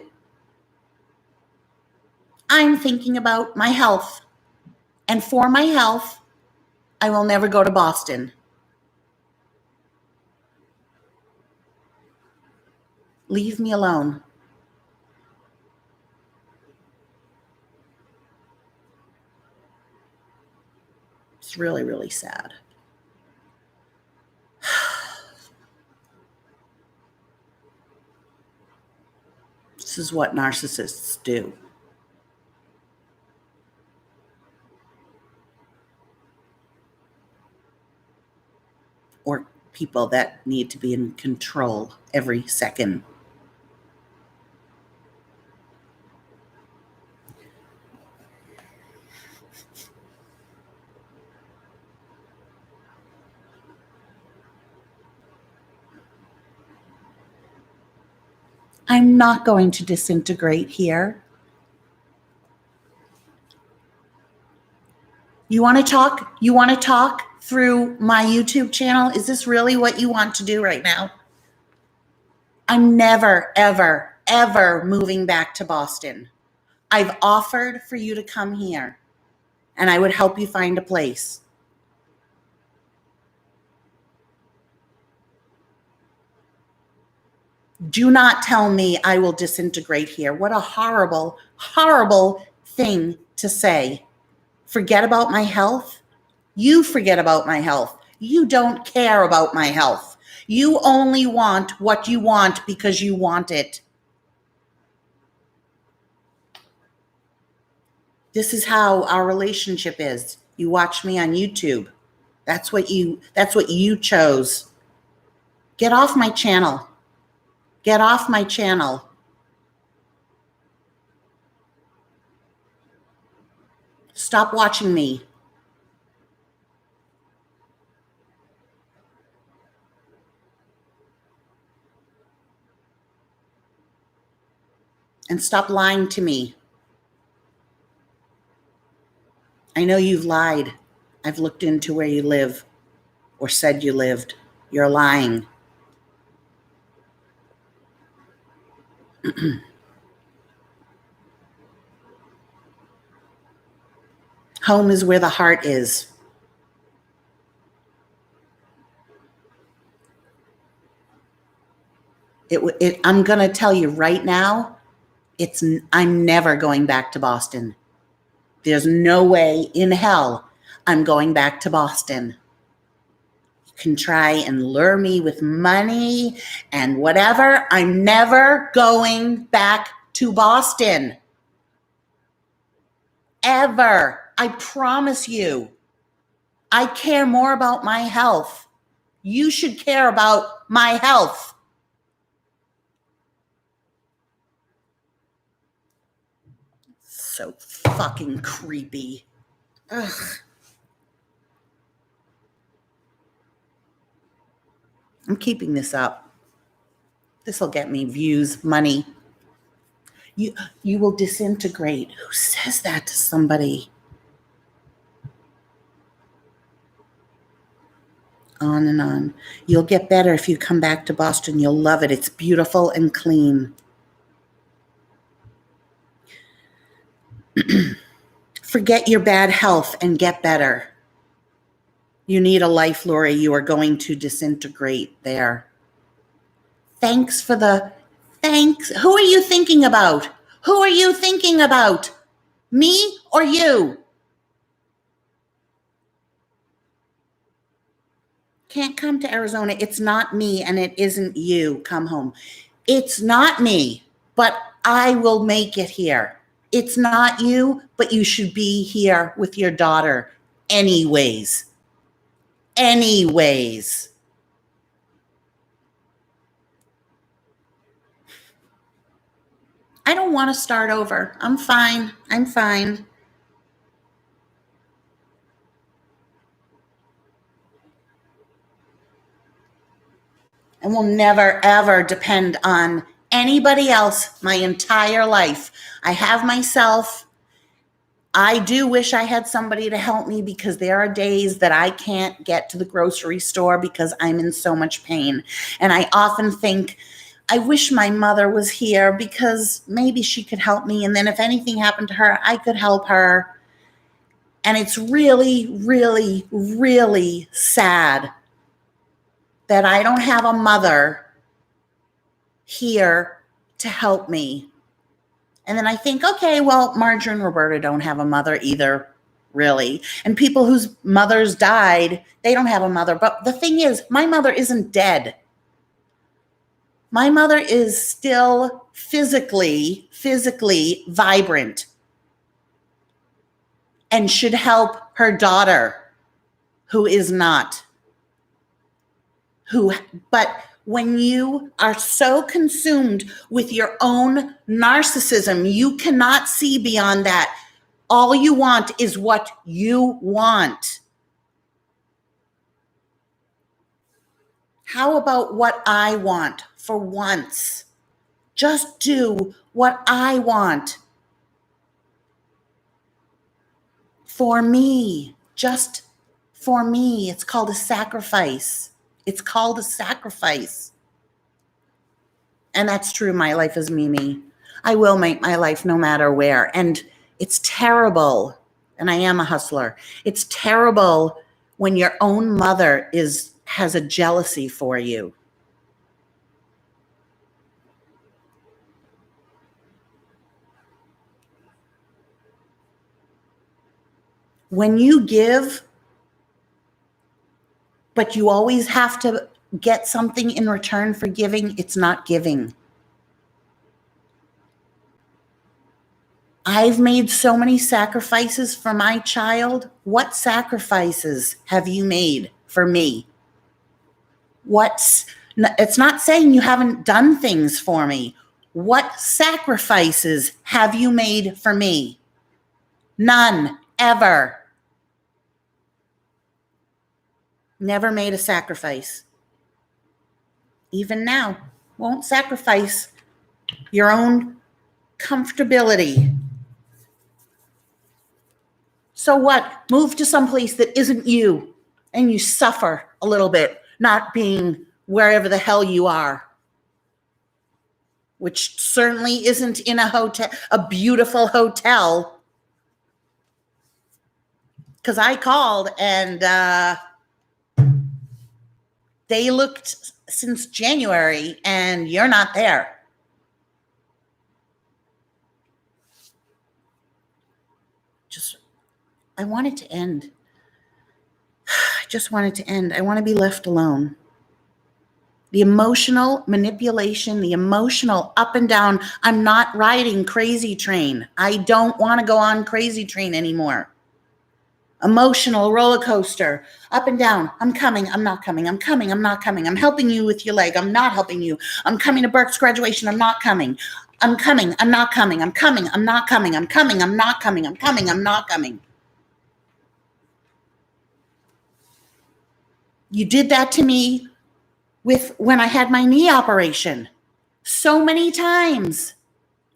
I'm thinking about my health. And for my health, I will never go to Boston. Leave me alone. It's really, really sad. This is what narcissists do. Or people that need to be in control every second. I'm not going to disintegrate here. You want to talk? You want to talk through my YouTube channel? Is this really what you want to do right now? I'm never, ever, ever moving back to Boston. I've offered for you to come here, and I would help you find a place. Do not tell me I will disintegrate here. What a horrible, horrible thing to say. Forget about my health? You forget about my health. You don't care about my health. You only want what you want because you want it. This is how our relationship is. You watch me on YouTube. That's what you chose. Get off my channel. Get off my channel. Stop watching me. And stop lying to me. I know you've lied. I've looked into where you live or said you lived. You're lying. Home is where the heart is. I'm going to tell you right now, I'm never going back to Boston. There's no way in hell I'm going back to Boston. You can try and lure me with money and whatever. I'm never going back to Boston. Ever. I promise you. I care more about my health. You should care about my health. So fucking creepy. Ugh. I'm keeping this up. This will get me views, money. You will disintegrate. Who says that to somebody? On and on. You'll get better if you come back to Boston. You'll love it. It's beautiful and clean. Forget your bad health and get better. You need a life, Lori. You are going to disintegrate there. Thanks. Who are you thinking about? Who are you thinking about? Me or you? Can't come to Arizona. It's not me and it isn't you. Come home. It's not me, but I will make it here. It's not you, but you should be here with your daughter anyways. Anyways. I don't want to start over. I'm fine. I'm fine. I will never, ever depend on anybody else my entire life. I have myself. I do wish I had somebody to help me because there are days that I can't get to the grocery store because I'm in so much pain. And I often think, I wish my mother was here because maybe she could help me. And then if anything happened to her, I could help her. And it's really, really, really sad that I don't have a mother here to help me. And then I think, okay, well, Marjorie and Roberta don't have a mother either, really. And people whose mothers died, they don't have a mother. But the thing is, my mother isn't dead. My mother is still physically vibrant and should help her daughter who is not. But when you are so consumed with your own narcissism, you cannot see beyond that. All you want is what you want. How about what I want for once? Just do what I want. For me, just for me. It's called a sacrifice. It's called a sacrifice. And that's true. My life is Mimi. I will make my life no matter where. And it's terrible. And I am a hustler. It's terrible when your own mother has a jealousy for you. When you give, but you always have to get something in return for giving, it's not giving. I've made so many sacrifices for my child. What sacrifices have you made for me? It's not saying you haven't done things for me. What sacrifices have you made for me? None, ever. Never made a sacrifice. Even now, won't sacrifice your own comfortability. So what? Move to some place that isn't you, and you suffer a little bit not being wherever the hell you are, which certainly isn't in a hotel, a beautiful hotel. Because I called and they looked since January and you're not there. I want it to end. I just want it to end. I want to be left alone. The emotional manipulation, the emotional up and down. I'm not riding Crazy Train. I don't want to go on Crazy Train anymore. Emotional roller coaster, up and down. I'm coming, I'm not coming, I'm coming, I'm not coming. I'm helping you with your leg, I'm not helping you. I'm coming to Burke's graduation, I'm not coming. I'm coming, I'm not coming, I'm coming, I'm not coming, I'm coming, I'm not coming, I'm coming, I'm not coming. You did that to me when I had my knee operation so many times.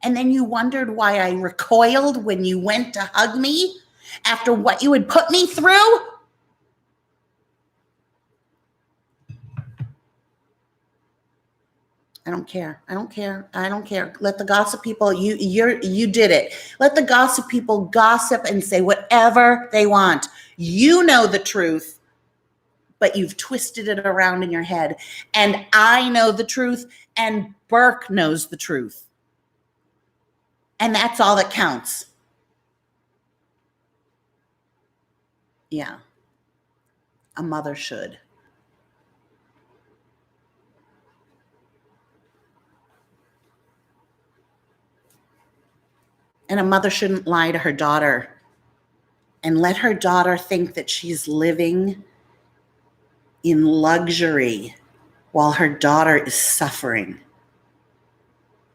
And then you wondered why I recoiled when you went to hug me after what you had put me through. I don't care. I don't care. I don't care. Let the gossip people, you did it. Let the gossip people gossip and say whatever they want. You know the truth, but you've twisted it around in your head. And I know the truth, and Burke knows the truth. And that's all that counts. Yeah. A mother should. And a mother shouldn't lie to her daughter and let her daughter think that she's living in luxury while her daughter is suffering.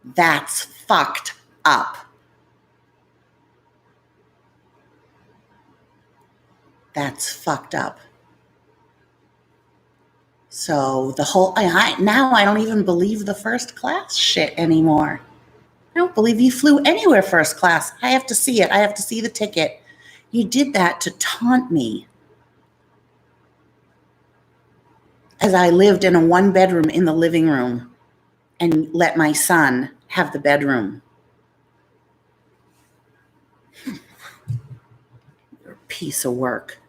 That's fucked up. That's fucked up. So the whole, now I don't even believe the first class shit anymore. I don't believe you flew anywhere first class. I have to see it. I have to see the ticket. You did that to taunt me. As I lived in a 1-bedroom in the living room and let my son have the bedroom. You're a piece of work.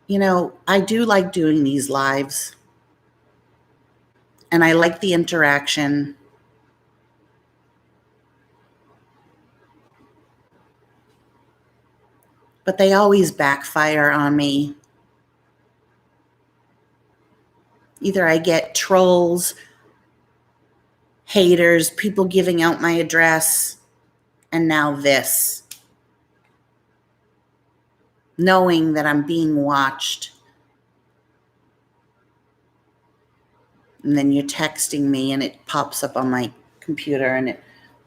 You know, I do like doing these lives, and I like the interaction. But they always backfire on me. Either I get trolls, haters, people giving out my address, and now this. Knowing that I'm being watched. And then you're texting me and it pops up on my computer and it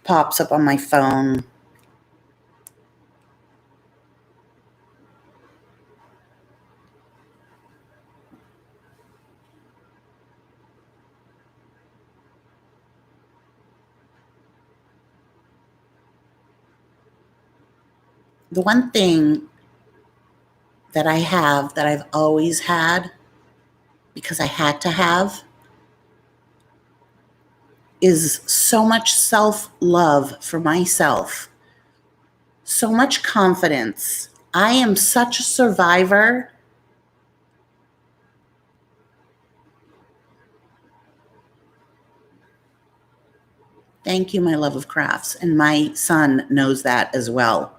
pops up on my phone. The one thing that I have that I've always had, because I had to have, is so much self-love for myself, so much confidence. I am such a survivor. Thank you, my love of crafts. And my son knows that as well.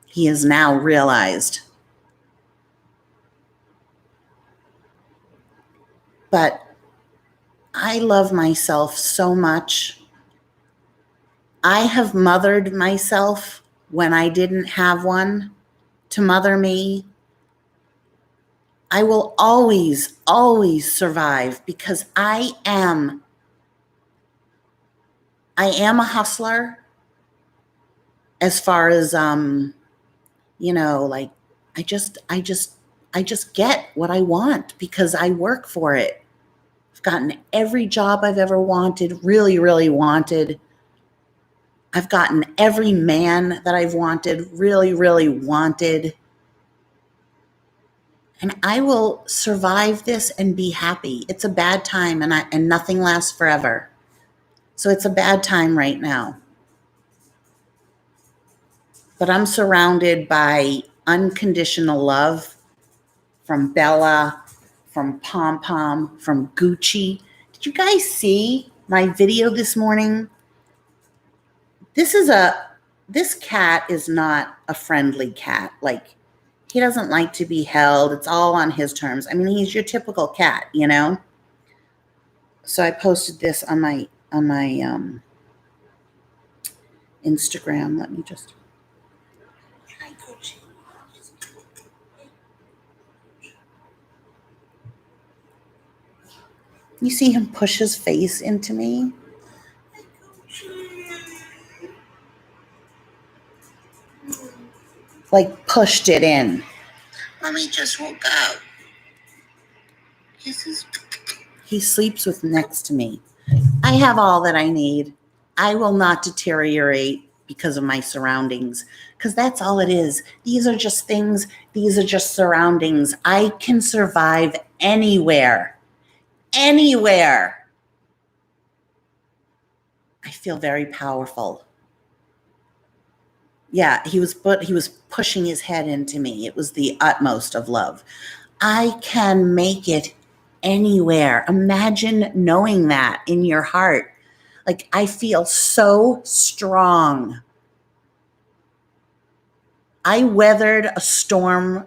He has now realized. But I love myself so much. I have mothered myself when I didn't have one to mother me, I will always, always survive because I am a hustler as far as, like I just get what I want because I work for it. I've gotten every job I've ever wanted, really, really wanted. I've gotten every man that I've wanted, really, really wanted. And I will survive this and be happy. It's a bad time and nothing lasts forever. So it's a bad time right now. But I'm surrounded by unconditional love from Bella, from Pom Pom, from Gucci. Did you guys see my video this morning? This cat is not a friendly cat. Like, he doesn't like to be held. It's all on his terms. I mean, he's your typical cat, So I posted this on my Instagram. Let me just. Hi, Gucci. You see him push his face into me? Like, pushed it in. Mommy just woke up. He sleeps with next to me. I have all that I need. I will not deteriorate because of my surroundings, because that's all it is. These are just things. These are just surroundings. I can survive anywhere. Anywhere. I feel very powerful. Yeah, he was pushing his head into me. It was the utmost of love. I can make it anywhere. Imagine knowing that in your heart. Like, I feel so strong. I weathered a storm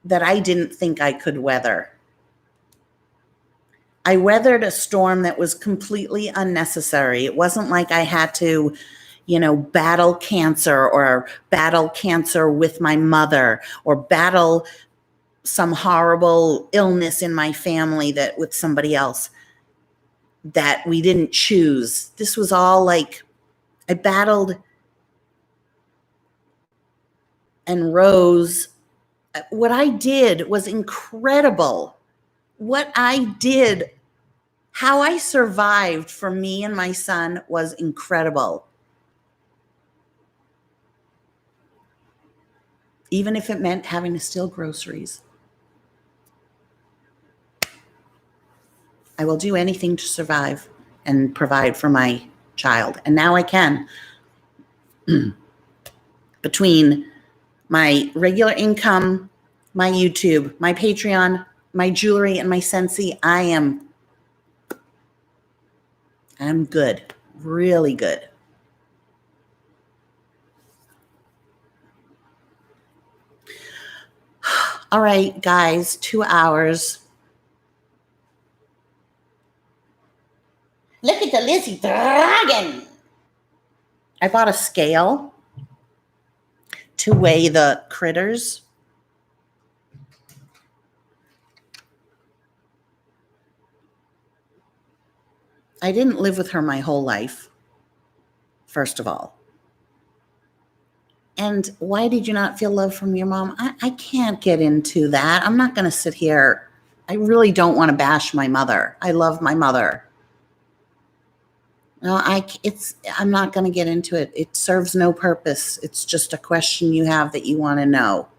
that I didn't think I could weather. I weathered a storm that was completely unnecessary. It wasn't like I had to, battle cancer or battle cancer with my mother or battle some horrible illness in my family that with somebody else that we didn't choose. This was all like I battled and rose. What I did was incredible. What I did, how I survived for me and my son was incredible. Even if it meant having to steal groceries. I will do anything to survive and provide for my child. And now I can. Between my regular income, my YouTube, my Patreon, my jewelry, and my Scentsy, I'm good. Really good. All right, guys, 2 hours. Look at the Lizzie Dragon. I bought a scale to weigh the critters. I didn't live with her my whole life, first of all. And why did you not feel love from your mom? I can't get into that. I'm not going to sit here. I really don't want to bash my mother. I love my mother. No, I'm not going to get into it. It serves no purpose. It's just a question you have that you want to know.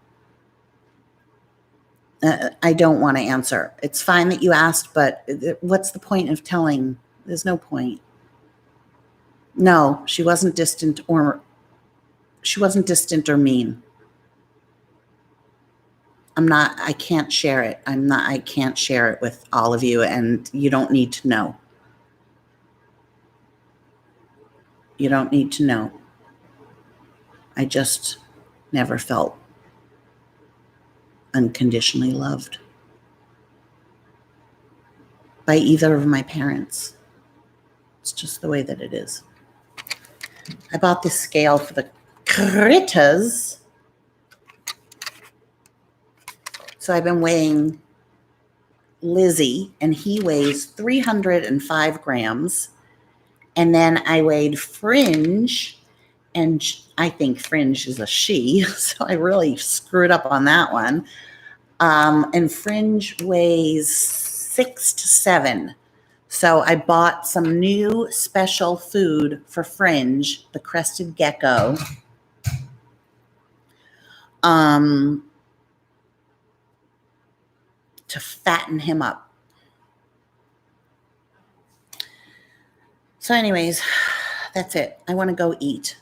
I don't want to answer. It's fine that you asked, but what's the point of telling? There's no point. No, she wasn't distant or mean. I can't share it. I can't share it with all of you, and you don't need to know. You don't need to know. I just never felt unconditionally loved by either of my parents. It's just the way that it is. I bought this scale for the critters. So I've been weighing Lizzie, and he weighs 305 grams. And then I weighed Fringe, and I think Fringe is a she, so I really screwed up on that one. And Fringe weighs 6 to 7. So I bought some new special food for Fringe, the crested gecko. To fatten him up. So anyways, that's it. I want to go eat.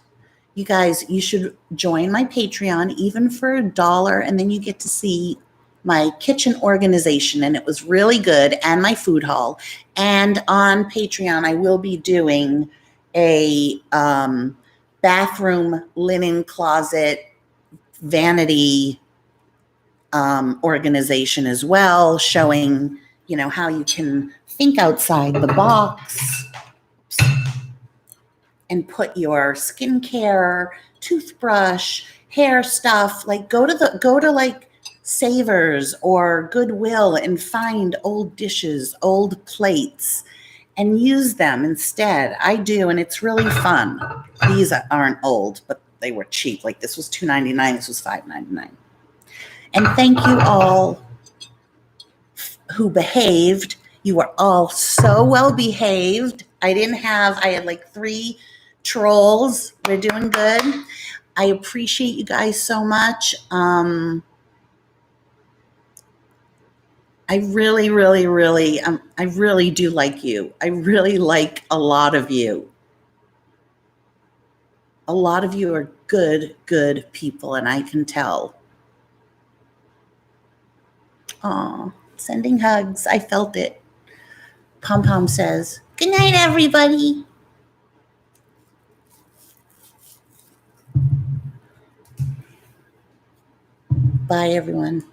You guys, you should join my Patreon, even for $1, and then you get to see my kitchen organization, and it was really good, and my food haul. And on Patreon, I will be doing a bathroom linen closet vanity organization as well, showing, how you can think outside the box and put your skincare, toothbrush, hair stuff, like go to like Savers or Goodwill and find old dishes, old plates, and use them instead. I do, and it's really fun. These aren't old, but they were cheap. Like this was $2.99, this was $5.99. And thank you all who behaved. You were all so well behaved. I had like 3 trolls. We're doing good. I appreciate you guys so much. I really, really, really, I really do like you. I really like a lot of you. A lot of you are good, good people, and I can tell. Aw, sending hugs. I felt it. Pom Pom says, good night, everybody. Bye, everyone.